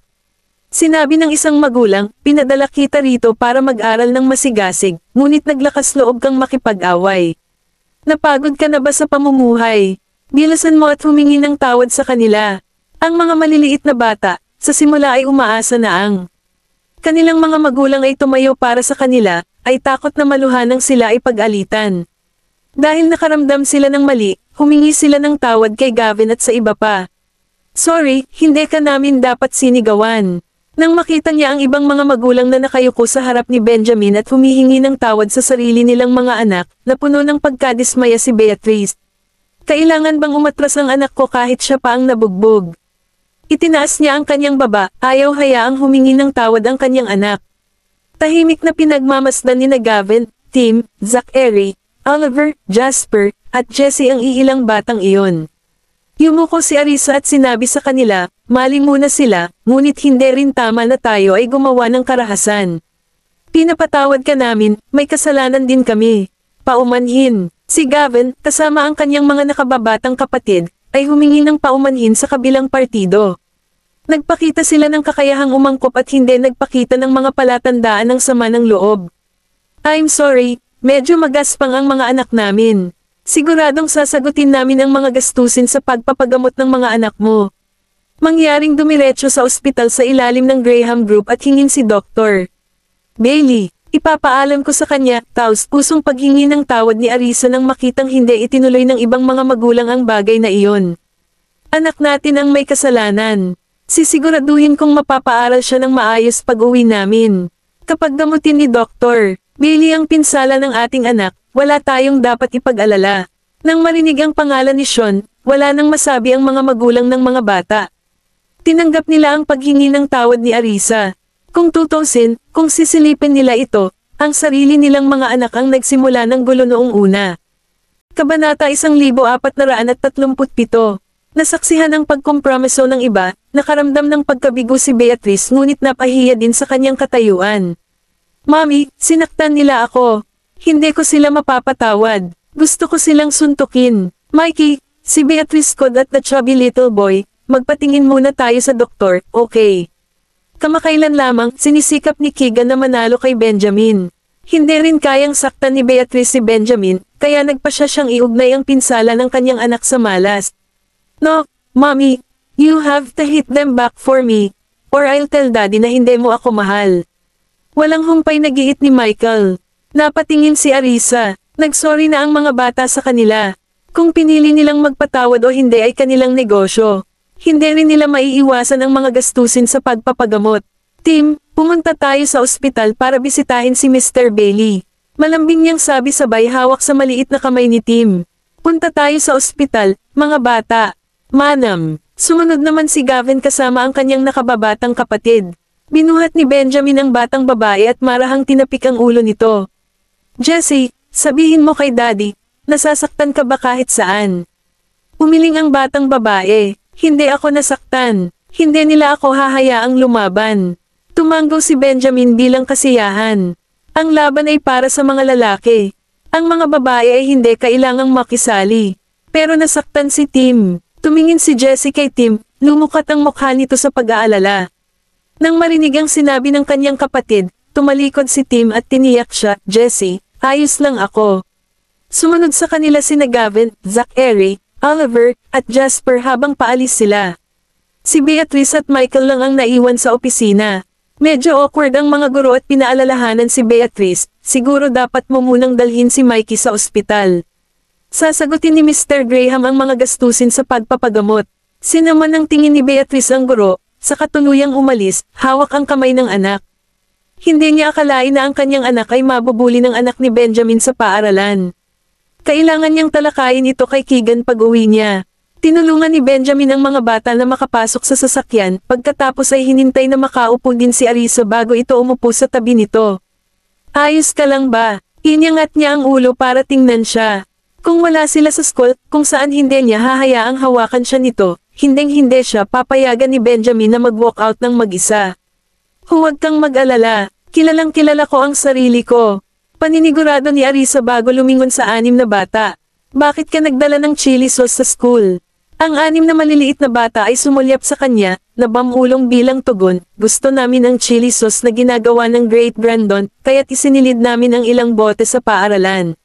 Sinabi ng isang magulang, pinadala kita rito para mag-aral ng masigasig, ngunit naglakas loob kang makipag-away. Napagod ka na ba sa pamumuhay? Bilasan mo at humingi ng tawad sa kanila. Ang mga maliliit na bata, sa simula ay umaasa na ang kanilang mga magulang ay tumayo para sa kanila, ay takot na maluhanang sila ay pag-alitan. Dahil nakaramdam sila ng mali, humingi sila ng tawad kay Gavin at sa iba pa. Sorry, hindi ka namin dapat sinigawan. Nang makita niya ang ibang mga magulang na nakayuko sa harap ni Benjamin at humihingi ng tawad sa sarili nilang mga anak, napuno ng pagkadismaya si Beatrice. Kailangan bang umatras ang anak ko kahit siya pa ang nabugbog? Itinaas niya ang kanyang baba, ayaw hayaang humingi ng tawad ang kanyang anak. Tahimik na pinagmamasdan ni Gavin, Tim, Zachary, Oliver, Jasper, at Jesse ang iilang batang iyon. Yumuko si Arisa at sinabi sa kanila, maling muna sila, ngunit hindi rin tama na tayo ay gumawa ng karahasan. Pinapatawad ka namin, may kasalanan din kami. Paumanhin. Si Gavin, kasama ang kanyang mga nakababatang kapatid, ay humingi ng paumanhin sa kabilang partido. Nagpakita sila ng kakayahang umangkop at hindi nagpakita ng mga palatandaan ng sama ng loob. I'm sorry, medyo magaspang ang mga anak namin. Siguradong sasagutin namin ang mga gastusin sa pagpapagamot ng mga anak mo. Mangyaring dumiretso sa ospital sa ilalim ng Graham Group at hingin si Dr. Bailey. Ipapaalam ko sa kanya, taos-pusong paghingi ng tawad ni Arisa nang makitang hindi itinuloy ng ibang mga magulang ang bagay na iyon. Anak natin ang may kasalanan. Sisiguraduhin kong mapapaaral siya ng maayos pag-uwi namin. Kapag gamutin ni Dr. Bailey ang pinsala ng ating anak, wala tayong dapat ipag-alala. Nang marinig ang pangalan ni Sean, wala nang masabi ang mga magulang ng mga bata. Tinanggap nila ang paghingi ng tawad ni Arisa. Kung tutusin, kung sisilipin nila ito, ang sarili nilang mga anak ang nagsimula ng gulo noong una. Kabanata 1437. Nasaksihan ang pagkompromiso ng iba, nakaramdam ng pagkabigo si Beatrice ngunit napahiya din sa kanyang katayuan. Mami, sinaktan nila ako. Hindi ko sila mapapatawad. Gusto ko silang suntukin. Mikey, si Beatrice Cod at the chubby little boy, magpatingin muna tayo sa doktor, okay? Kamakailan lamang, sinisikap ni Keegan na manalo kay Benjamin. Hindi rin kayang saktan ni Beatrice si Benjamin, kaya nagpasya siyang iugnay ang pinsala ng kanyang anak sa malas. No, Mommy, you have to hit them back for me, or I'll tell Daddy na hindi mo ako mahal. Walang humpay na giit ni Michael. Napatingin si Arisa. Nagsorry na ang mga bata sa kanila. Kung pinili nilang magpatawad o hindi ay kanilang negosyo. Hindi rin nila maiiwasan ang mga gastusin sa pagpapagamot. Tim, pumunta tayo sa ospital para bisitahin si Mr. Bailey. Malambing niyang sabi sabay hawak sa maliit na kamay ni Tim. Punta tayo sa ospital, mga bata. Manam. Sumunod naman si Gavin kasama ang kanyang nakababatang kapatid. Binuhat ni Benjamin ang batang babae at marahang tinapik ang ulo nito. Jesse, sabihin mo kay Daddy, nasasaktan ka ba kahit saan? Umiling ang batang babae. Hindi ako nasaktan. Hindi nila ako hahayaang lumaban. Tumanggaw si Benjamin bilang kasiyahan. Ang laban ay para sa mga lalaki. Ang mga babae ay hindi kailangang makisali. Pero nasaktan si Tim. Tumingin si Jesse kay Tim, lumukat ang mukha nito sa pag-aalala. Nang marinig ang sinabi ng kanyang kapatid, tumalikod si Tim at tiniyak siya, Jesse, ayos lang ako. Sumunod sa kanila sina Gavin, Zachary, Oliver, at Jasper habang paalis sila. Si Beatrice at Michael lang ang naiwan sa opisina. Medyo awkward ang mga guro at pinaalalahanan si Beatrice, siguro dapat mo munang dalhin si Mikey sa ospital. Sasagutin ni Mr. Graham ang mga gastusin sa pagpapagamot. Sinaman ng tingin ni Beatrice ang guro, sa katuluyang umalis, hawak ang kamay ng anak. Hindi niya akalain na ang kanyang anak ay mabubuli ng anak ni Benjamin sa paaralan. Kailangan niyang talakayin ito kay Keegan pag-uwi niya. Tinulungan ni Benjamin ang mga bata na makapasok sa sasakyan, pagkatapos ay hinintay na makaupo din si Arisa bago ito umupo sa tabi nito. Ayos ka lang ba? Inyangat niya ang ulo para tingnan siya. Kung wala sila sa school, kung saan hindi niya hahayaang hawakan siya nito, hinding-hindi siya papayagan ni Benjamin na mag-walk out ng mag-isa. Huwag kang mag-alala, kilalang kilala ko ang sarili ko. Paninigurado ni Arisa bago lumingon sa 6 na bata. Bakit ka nagdala ng chili sauce sa school? Ang 6 na maliliit na bata ay sumulyap sa kanya, nabamulong bilang tugon, gusto namin ang chili sauce na ginagawa ng Great Grandon, kaya't isinilid namin ang ilang bote sa paaralan.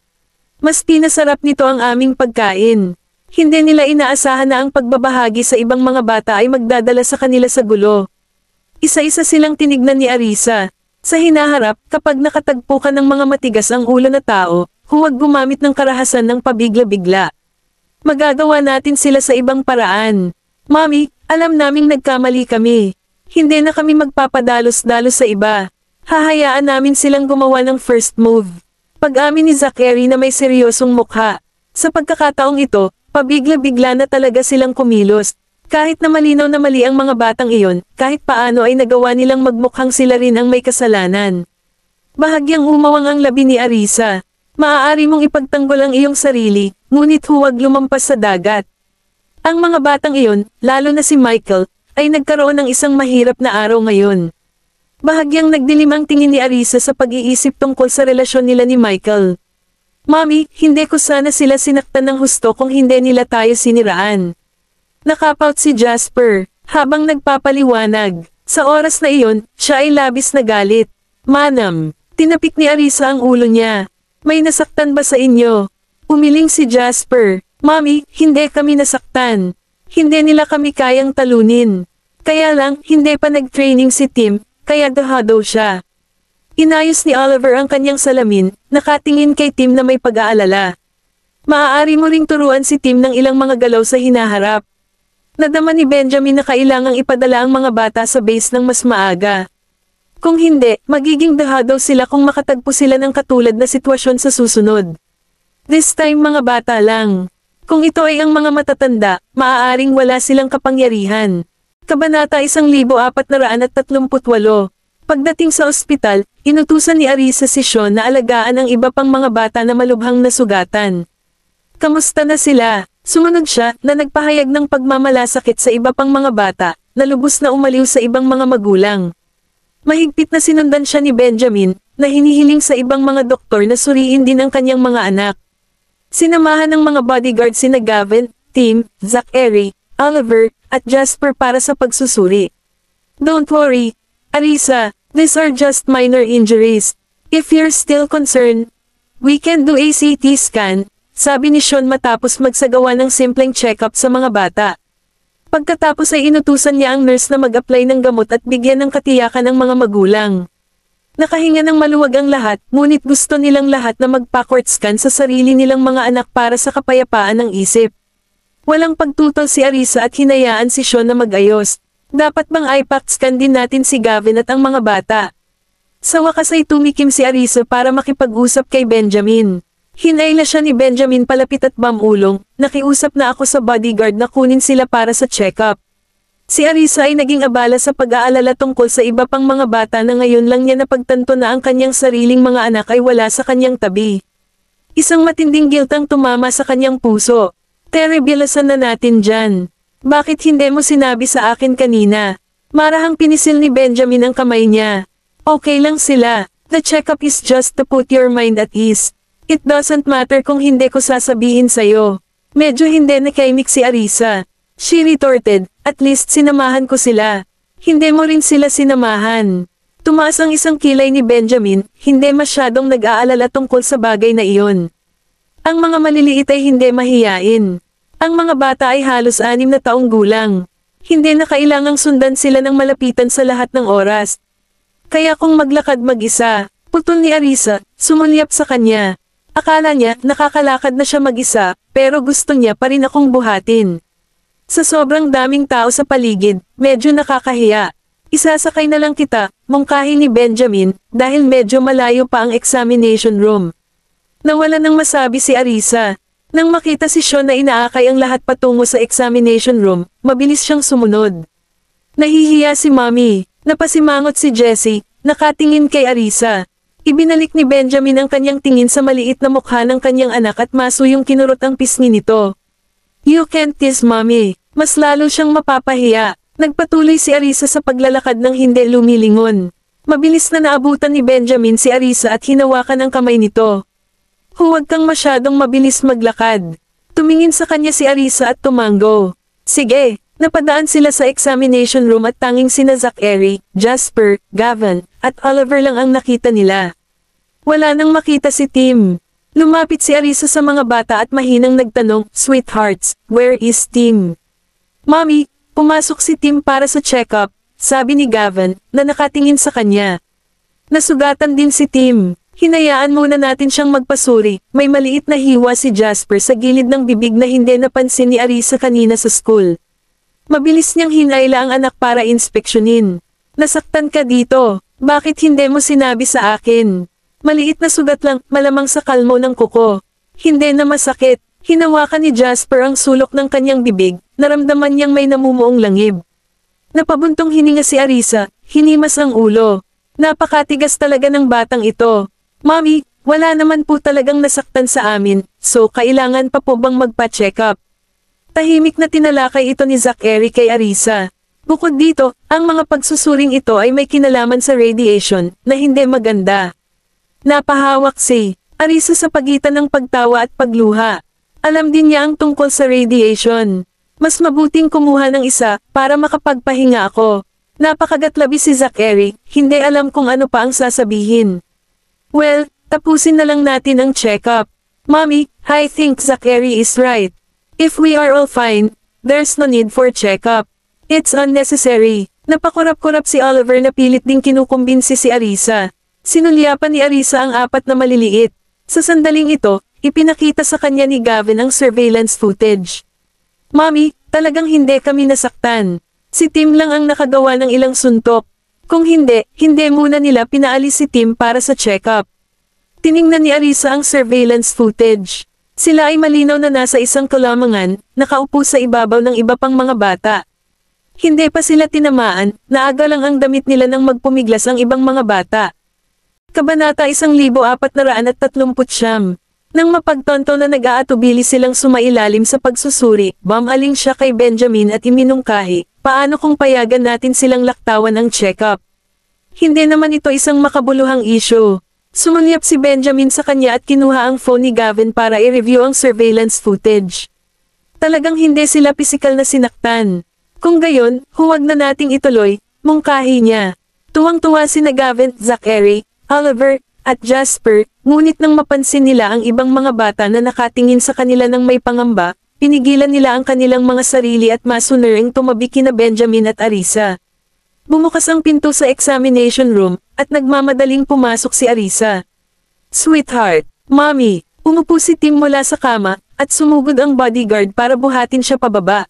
Mas pinasarap nito ang aming pagkain. Hindi nila inaasahan na ang pagbabahagi sa ibang mga bata ay magdadala sa kanila sa gulo. Isa-isa silang tinignan ni Arisa. Sa hinaharap, kapag nakatagpo ka ng mga matigas ang ulo na tao, huwag gumamit ng karahasan ng pabigla-bigla. Magagawa natin sila sa ibang paraan. Mami, alam naming nagkamali kami. Hindi na kami magpapadalos-dalos sa iba. Hahayaan namin silang gumawa ng first move. Pag-amin ni Zachary na may seryosong mukha. Sa pagkakataong ito, pabigla-bigla na talaga silang kumilos. Kahit na malinaw na mali ang mga batang iyon, kahit paano ay nagawa nilang magmukhang sila rin ang may kasalanan. Bahagyang umawang ang labi ni Arisa. Maaari mong ipagtanggol ang iyong sarili, ngunit huwag lumampas sa dagat. Ang mga batang iyon, lalo na si Michael, ay nagkaroon ng isang mahirap na araw ngayon. Bahagyang nagdilim ang tingin ni Arisa sa pag-iisip tungkol sa relasyon nila ni Michael. Mami, hindi ko sana sila sinaktan ng husto kung hindi nila tayo siniraan. Nakapout si Jasper, habang nagpapaliwanag. Sa oras na iyon, siya ay labis na galit. Manam, tinapik ni Arisa ang ulo niya. May nasaktan ba sa inyo? Umiling si Jasper. Mami, hindi kami nasaktan. Hindi nila kami kayang talunin. Kaya lang, hindi pa nag-training si Tim, kaya dahado siya. Inayos ni Oliver ang kanyang salamin, nakatingin kay Tim na may pag-aalala. Maaari mo ring turuan si Tim ng ilang mga galaw sa hinaharap. Nadama ni Benjamin na kailangang ipadala ang mga bata sa base ng mas maaga. Kung hindi, magiging dahado sila kung makatagpo sila ng katulad na sitwasyon sa susunod. This time mga bata lang. Kung ito ay ang mga matatanda, maaaring wala silang kapangyarihan. Kabanata 1438. Pagdating sa ospital, inutusan ni Arisa si Sean na alagaan ang iba pang mga bata na malubhang nasugatan. Kamusta na sila? Sumunod siya na nagpahayag ng pagmamalasakit sa iba pang mga bata, na lubos na umaliw sa ibang mga magulang. Mahigpit na sinundan siya ni Benjamin, na hinihiling sa ibang mga doktor na suriin din ang kanyang mga anak. Sinamahan ng mga bodyguard sina Gavin, Tim, Zachary, Oliver, at Jasper para sa pagsusuri. Don't worry, Arisa, these are just minor injuries. If you're still concerned, we can do a CT scan, sabi ni Sean matapos magsagawa ng simpleng check-up sa mga bata. Pagkatapos ay inutusan niya ang nurse na mag-apply ng gamot at bigyan ng katiyakan ang mga magulang. Nakahinga ng maluwag ang lahat, ngunit gusto nilang lahat na mag-backward scan sa sarili nilang mga anak para sa kapayapaan ng isip. Walang pagtutol si Arisa at hinayaan si Sean na mag-ayos. Dapat bang impact scan din natin si Gavin at ang mga bata? Sa wakas ay tumikim si Arisa para makipag-usap kay Benjamin. Hinayla siya ni Benjamin palapit at bamulong, nakiusap na ako sa bodyguard na kunin sila para sa check-up. Si Arisa ay naging abala sa pag-aalala tungkol sa iba pang mga bata na ngayon lang niya napagtanto na ang kanyang sariling mga anak ay wala sa kanyang tabi. Isang matinding guilt ang tumama sa kanyang puso. Terry, bilasan na natin dyan. Bakit hindi mo sinabi sa akin kanina? Marahang pinisil ni Benjamin ang kamay niya. Okay lang sila. The checkup is just to put your mind at ease. It doesn't matter kung hindi ko sasabihin sa'yo. Medyo hindi nakaimik si Arisa. She retorted, at least sinamahan ko sila. Hindi mo rin sila sinamahan. Tumaas ang isang kilay ni Benjamin, hindi masyadong nag-aalala tungkol sa bagay na iyon. Ang mga maliliit ay hindi mahiyain. Ang mga bata ay halos 6 na taong gulang. Hindi na kailangang sundan sila ng malapitan sa lahat ng oras. Kaya kung maglakad mag-isa, putol ni Arisa, sumulyap sa kanya. Akala niya nakakalakad na siya mag-isa, pero gusto niya pa rin akong buhatin. Sa sobrang daming tao sa paligid, medyo nakakahiya. Isasakay na lang kita, mungkahi ni Benjamin, dahil medyo malayo pa ang examination room. Nawala nang masabi si Arisa. Nang makita si Sean na inaakay ang lahat patungo sa examination room, mabilis siyang sumunod. Nahihiya si Mommy. Napasimangot si Jessie, nakatingin kay Arisa. Ibinalik ni Benjamin ang kanyang tingin sa maliit na mukha ng kanyang anak at masuyong kinurot ang pisngi nito. You can't tease Mommy. Mas lalo siyang mapapahiya. Nagpatuloy si Arisa sa paglalakad ng hindi lumilingon. Mabilis na naabutan ni Benjamin si Arisa at hinawakan ang kamay nito. Huwag kang masyadong mabilis maglakad. Tumingin sa kanya si Arisa at tumango. Sige, napadaan sila sa examination room at tanging sina Zachary, Jasper, Gavin, at Oliver lang ang nakita nila. Wala nang makita si Tim. Lumapit si Arisa sa mga bata at mahinang nagtanong, Sweethearts, where is Tim? Mommy, pumasok si Tim para sa check-up, sabi ni Gavin, na nakatingin sa kanya. Nasugatan din si Tim. Hinayaan muna natin siyang magpasuri. May maliit na hiwa si Jasper sa gilid ng bibig na hindi napansin ni Arisa kanina sa school. Mabilis niyang hinayla ang anak para inspeksyonin. Nasaktan ka dito. Bakit hindi mo sinabi sa akin? Maliit na sugat lang, malamang sa kalmo ng kuko. Hindi na masakit. Hinawakan ni Jasper ang sulok ng kanyang bibig, naramdaman niyang may namumuong langib. Napabuntong hininga si Arisa, hinimas ang ulo. Napakatigas talaga ng batang ito. Mommy, wala naman po talagang nasaktan sa amin, so kailangan pa po bang magpa-check up? Tahimik na tinalakay ito ni Zachary kay Arisa. Bukod dito, ang mga pagsusuring ito ay may kinalaman sa radiation, na hindi maganda. Napahawak si Arisa sa pagitan ng pagtawa at pagluha. Alam din niya ang tungkol sa radiation. Mas mabuting kumuha ng isa, para makapagpahinga ako. Napakagatlabi si Zachary, hindi alam kung ano pa ang sasabihin. Well, tapusin na lang natin ang check-up. Mommy, I think Zachary is right. If we are all fine, there's no need for check-up. It's unnecessary. Napakurap-kurap si Oliver na pilit ding kinukumbinsi si Arisa. Sinulyapan ni Arisa ang 4 na maliliit. Sa sandaling ito, ipinakita sa kanya ni Gavin ang surveillance footage. Mommy, talagang hindi kami nasaktan. Si Tim lang ang nakagawa ng ilang suntok. Kung hindi muna nila pinaalis si Tim para sa check-up. Tiningnan ni Arisa ang surveillance footage. Sila ay malinaw na nasa isang kalamangan, nakaupo sa ibabaw ng iba pang mga bata. Hindi pa sila tinamaan, naaga lang ang damit nila nang magpumiglas ang ibang mga bata. Kabanata 1439. Nang mapagtonto na nag-aatubili silang sumailalim sa pagsusuri, bumaling siya kay Benjamin at iminungkahi, paano kung payagan natin silang laktawan ang check-up? Hindi naman ito isang makabuluhang issue. Sumulyap si Benjamin sa kanya at kinuha ang phone ni Gavin para i-review ang surveillance footage. Talagang hindi sila pisikal na sinaktan. Kung gayon, huwag na nating ituloy, mungkahi niya. Tuwang-tuwa sina Gavin, Zachary, Oliver, at Jasper, ngunit nang mapansin nila ang ibang mga bata na nakatingin sa kanila ng may pangamba, pinigilan nila ang kanilang mga sarili at masunuring tumabi kina Benjamin at Arisa. Bumukas ang pinto sa examination room, at nagmamadaling pumasok si Arisa. Sweetheart, Mommy, umupo si Tim mula sa kama, at sumugod ang bodyguard para buhatin siya pababa.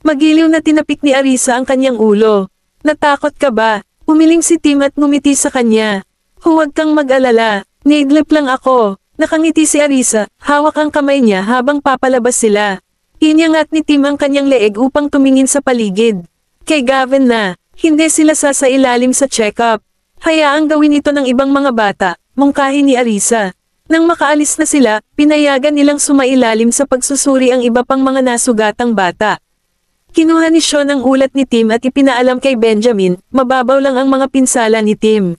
Magiliw na tinapik ni Arisa ang kanyang ulo. Natakot ka ba? Umiling si Tim at ngumiti sa kanya. Huwag kang mag-alala, naidlip lang ako. Nakangiti si Arisa, hawak ang kamay niya habang papalabas sila. Inyangat ni Tim ang kanyang leeg upang tumingin sa paligid. Kay Gavin na, hindi sila sasailalim sa check-up. Hayaang gawin ito ng ibang mga bata, mungkahi ni Arisa. Nang makaalis na sila, pinayagan nilang sumailalim sa pagsusuri ang iba pang mga nasugatang bata. Kinuha ni Sean ang ulat ni Tim at ipinaalam kay Benjamin, mababaw lang ang mga pinsala ni Tim.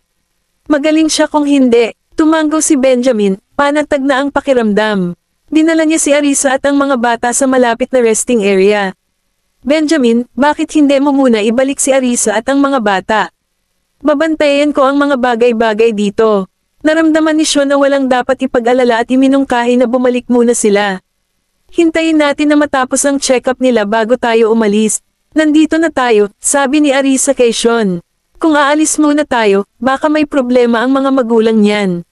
Magaling siya kung hindi, tumanggo si Benjamin, panatag na ang pakiramdam. Dinala niya si Arisa at ang mga bata sa malapit na resting area. Benjamin, bakit hindi mo muna ibalik si Arisa at ang mga bata? Babantayan ko ang mga bagay-bagay dito. Naramdaman ni Sean na walang dapat ipag-alala at iminungkahi na bumalik muna sila. Hintayin natin na matapos ang check-up nila bago tayo umalis. Nandito na tayo, sabi ni Arisa kay Sean. Kung aalis muna tayo, baka may problema ang mga magulang niyan.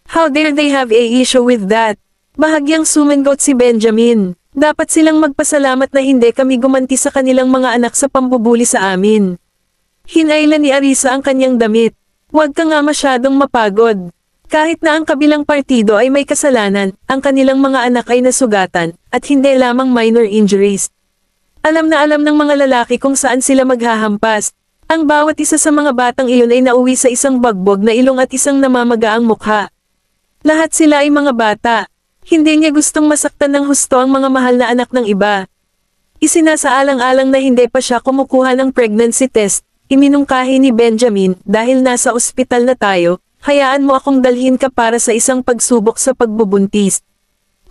How dare they have a issue with that? Bahagyang sumangot si Benjamin. Dapat silang magpasalamat na hindi kami gumanti sa kanilang mga anak sa pambubuli sa amin. Hinayla ni Arisa ang kanyang damit. Huwag ka nga masyadong mapagod. Kahit na ang kabilang partido ay may kasalanan, ang kanilang mga anak ay nasugatan, at hindi lamang minor injuries. Alam na alam ng mga lalaki kung saan sila maghahampas. Ang bawat isa sa mga batang iyon ay nauwi sa isang bagbog na ilong at isang namamagaang mukha. Lahat sila ay mga bata. Hindi niya gustong masaktan ng husto ang mga mahal na anak ng iba. Isinasaalang-alang na hindi pa siya kumukuha ng pregnancy test, iminungkahi ni Benjamin, dahil nasa ospital na tayo, hayaan mo akong dalhin ka para sa isang pagsubok sa pagbubuntis.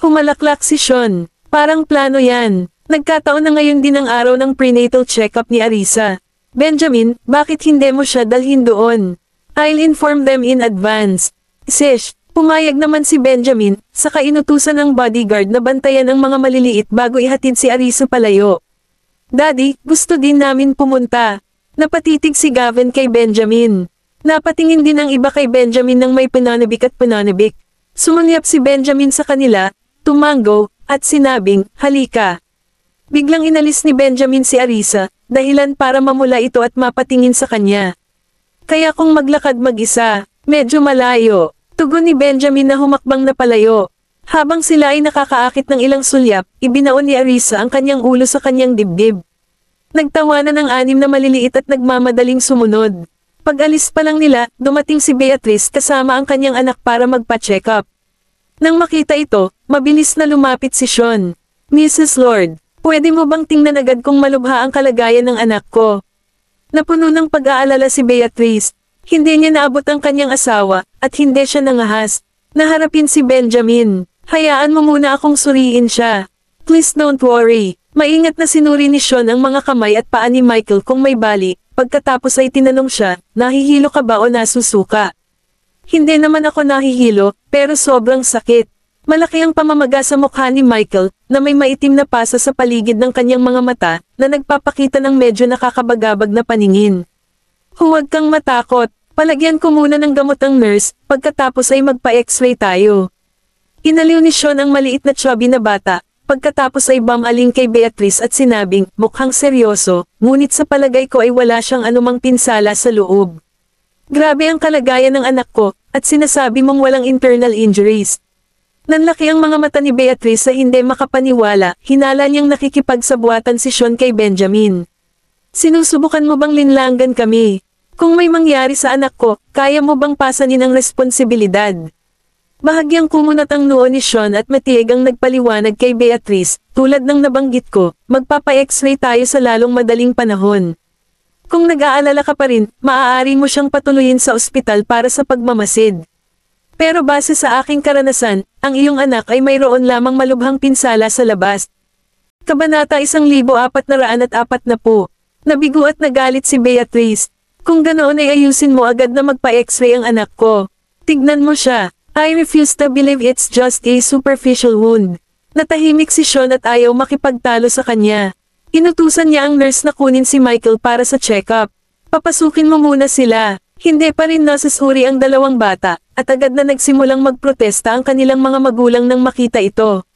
Humalaklak si Sean. Parang plano yan. Nagkataon na ngayon din ang araw ng prenatal check-up ni Arisa. Benjamin, bakit hindi mo siya dalhin doon? I'll inform them in advance. Sish, pumayag naman si Benjamin, saka inutusan ng bodyguard na bantayan ang mga maliliit bago ihatid si Arisa palayo. Daddy, gusto din namin pumunta. Napatitig si Gavin kay Benjamin. Napatingin din ang iba kay Benjamin ng may pananabik at pananabik. Sumulyap si Benjamin sa kanila, tumanggo, at sinabing, halika. Biglang inalis ni Benjamin si Arisa, dahilan para mamula ito at mapatingin sa kanya. Kaya kung maglakad mag-isa, medyo malayo. Tugon ni Benjamin na humakbang na palayo. Habang sila ay nakakaakit ng ilang sulyap, ibinaon ni Arisa ang kanyang ulo sa kanyang dibdib. Nagtawanan ng anim na maliliit at nagmamadaling sumunod. Pag-alis pa lang nila, dumating si Beatrice kasama ang kanyang anak para magpa-check up. Nang makita ito, mabilis na lumapit si Sean. Mrs. Lord, pwede mo bang tingnan agad kung malubha ang kalagayan ng anak ko? Napuno ng pag-aalala si Beatrice. Hindi niya naabot ang kanyang asawa, at hindi siya nangahas. Naharapin si Benjamin. Hayaan mo muna akong suriin siya. Please don't worry. Maingat na sinuri ni Sean ang mga kamay at paa ni Michael kung may bali. Pagkatapos ay tinanong siya, nahihilo ka ba o nasusuka? Hindi naman ako nahihilo, pero sobrang sakit. Malaki ang pamamaga sa mukha ni Michael, na may maitim na pasa sa paligid ng kanyang mga mata, na nagpapakita ng medyo nakakabagabag na paningin. Huwag kang matakot, palagyan ko muna ng gamot ang nurse, pagkatapos ay magpa-x-ray tayo. Inaliw ni Sean ang maliit na chubby na bata, pagkatapos ay bumaling kay Beatrice at sinabing, mukhang seryoso, ngunit sa palagay ko ay wala siyang anumang pinsala sa loob. Grabe ang kalagayan ng anak ko, at sinasabi mong walang internal injuries. Nanlaki ang mga mata ni Beatrice sa hindi makapaniwala, hinala niyang nakikipagsabuatan si Sean kay Benjamin. Sinusubukan mo bang linlangan kami? Kung may mangyari sa anak ko, kaya mo bang pasanin ang responsibilidad? Bahagyang kumunat ang noo ni Sean at matiig ang nagpaliwanag kay Beatrice, tulad ng nabanggit ko, magpapa-x-ray tayo sa lalong madaling panahon. Kung nag-aalala ka pa rin, maaari mo siyang patuloyin sa ospital para sa pagmamasid. Pero base sa aking karanasan, ang iyong anak ay mayroon lamang malubhang pinsala sa labas. Kabanata 1440. Nabigo at nagalit si Beatrice. Kung ganoon ay ayusin mo agad na magpa-x-ray ang anak ko. Tignan mo siya. I refuse to believe it's just a superficial wound. Natahimik si Sean at ayaw makipagtalo sa kanya. Inutusan niya ang nurse na kunin si Michael para sa check-up. Papasukin mo muna sila. Hindi pa rin nasusuri ang dalawang bata, at agad na nagsimulang magprotesta ang kanilang mga magulang nang makita ito.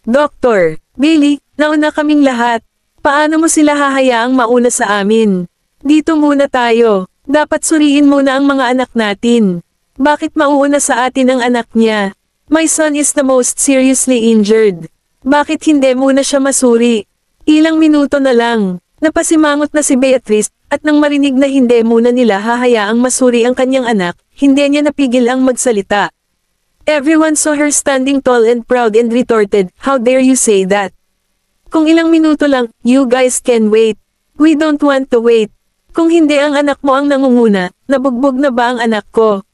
Doktor, Billy, nauna kaming lahat. Paano mo sila hahayaang mauna sa amin? Dito muna tayo. Dapat suriin muna ang mga anak natin. Bakit mauuna sa atin ang anak niya? My son is the most seriously injured. Bakit hindi muna siya masuri? Ilang minuto na lang. Napasimangot na si Beatrice, at nang marinig na hindi muna nila hahayaang masuri ang kanyang anak, hindi niya napigil ang magsalita. Everyone saw her standing tall and proud and retorted, how dare you say that? Kung ilang minuto lang, you guys can wait. We don't want to wait. Kung hindi ang anak mo ang nangunguna, nabugbog na ba ang anak ko?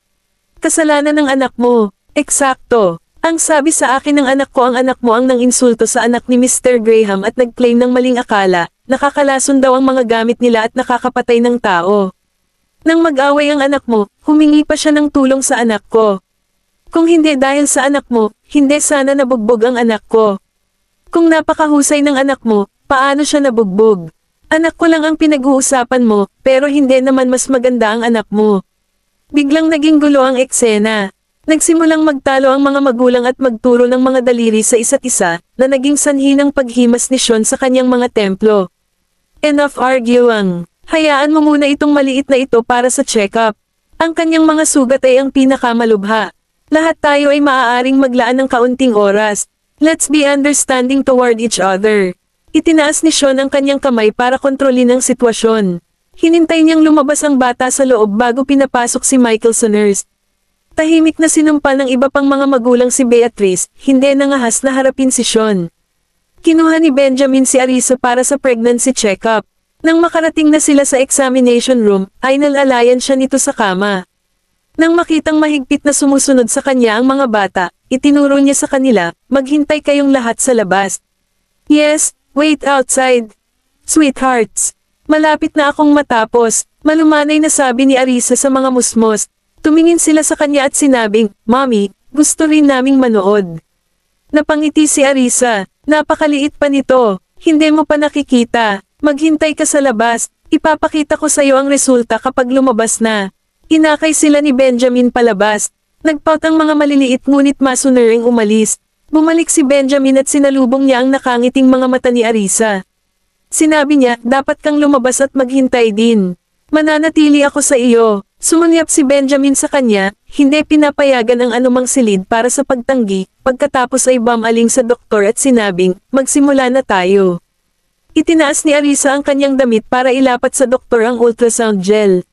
Kasalanan ng anak mo. Eksakto. Ang sabi sa akin ng anak ko ang anak mo ang nang-insulto sa anak ni Mr. Graham at nag-claim ng maling akala, nakakalason daw ang mga gamit nila at nakakapatay ng tao. Nang mag-away ang anak mo, humingi pa siya ng tulong sa anak ko. Kung hindi dahil sa anak mo, hindi sana nabugbog ang anak ko. Kung napakahusay ng anak mo, paano siya nabugbog? Anak ko lang ang pinag-uusapan mo, pero hindi naman mas maganda ang anak mo. Biglang naging gulo ang eksena. Nagsimulang magtalo ang mga magulang at magturo ng mga daliri sa isa't isa, na naging sanhi ng paghimas ni Sean sa kanyang mga templo. Enough arguing. Hayaan mo muna itong maliit na ito para sa check-up. Ang kanyang mga sugat ay ang pinakamalubha. Lahat tayo ay maaaring maglaan ng kaunting oras. Let's be understanding toward each other. Itinaas ni Sean ang kanyang kamay para kontrolin ang sitwasyon. Hinintay niyang lumabas ang bata sa loob bago pinapasok si Michael sa nurse. Tahimik na sinumpal ng iba pang mga magulang si Beatrice, hindi nangahas na harapin si Sean. Kinuha ni Benjamin si Arisa para sa pregnancy check-up. Nang makarating na sila sa examination room, ay nalalayan siya nito sa kama. Nang makitang mahigpit na sumusunod sa kanya ang mga bata, itinuro niya sa kanila, maghintay kayong lahat sa labas. Yes, wait outside. Sweethearts. Malapit na akong matapos, malumanay na sabi ni Arisa sa mga musmos. Tumingin sila sa kanya at sinabing, Mommy, gusto rin naming manood. Napangiti si Arisa, napakaliit pa nito, hindi mo pa nakikita, maghintay ka sa labas, ipapakita ko sa iyo ang resulta kapag lumabas na. Inakay sila ni Benjamin palabas, nagpaut ang mga maliliit ngunit masunuring umalis. Bumalik si Benjamin at sinalubong niya ang nakangiting mga mata ni Arisa. Sinabi niya, dapat kang lumabas at maghintay din. Mananatili ako sa iyo. Sumulyap si Benjamin sa kanya, hindi pinapayagan ang anumang silid para sa pagtanggi, pagkatapos ay bumaling sa doktor at sinabing, magsimula na tayo. Itinaas ni Arisa ang kanyang damit para ilapat sa doktor ang ultrasound gel.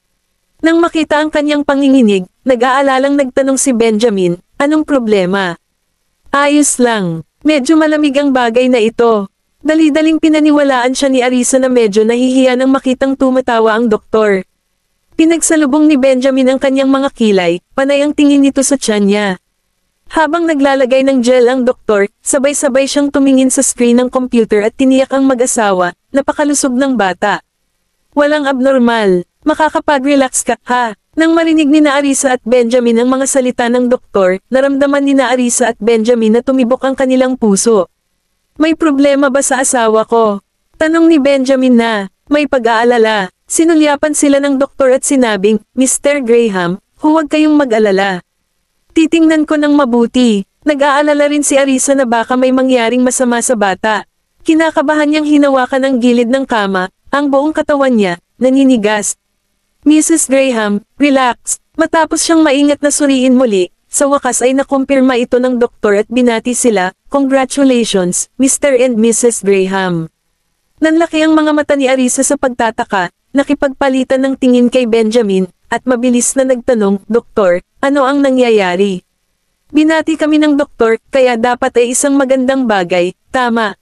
Nang makita ang kanyang panginginig, nag-aalalang nagtanong si Benjamin, anong problema? Ayos lang, medyo malamig ang bagay na ito. Dali-daling pinaniwalaan siya ni Arisa na medyo nahihiya nang makitang tumatawa ang doktor. Pinagsalubong ni Benjamin ang kanyang mga kilay, panay ang tingin nito sa tiyan niya. Habang naglalagay ng gel ang doktor, sabay-sabay siyang tumingin sa screen ng computer at tiniyak ang mag-asawa, napakalusog ng bata. Walang abnormal, makakapag-relax ka, ha? Nang marinig ni na Arisa at Benjamin ang mga salita ng doktor, naramdaman ni na Arisa at Benjamin na tumibok ang kanilang puso. May problema ba sa asawa ko? Tanong ni Benjamin na, may pag-aalala. Sinulyapan sila ng doktor at sinabing, Mr. Graham, huwag kayong mag-alala. Titingnan ko ng mabuti. Nag-aalala rin si Arisa na baka may mangyaring masama sa bata. Kinakabahan niyang hinawakan ang gilid ng kama, ang buong katawan niya, naninigas. Mrs. Graham, relax. Matapos siyang maingat na suriin muli, sa wakas ay nakumpirma ito ng doktor at binati sila, congratulations, Mr. and Mrs. Graham. Nanlaki ang mga mata ni Arisa sa pagtataka, nakipagpalitan ng tingin kay Benjamin, at mabilis na nagtanong, Doktor, ano ang nangyayari? Binati kami ng doktor, kaya dapat ay isang magandang bagay, tama.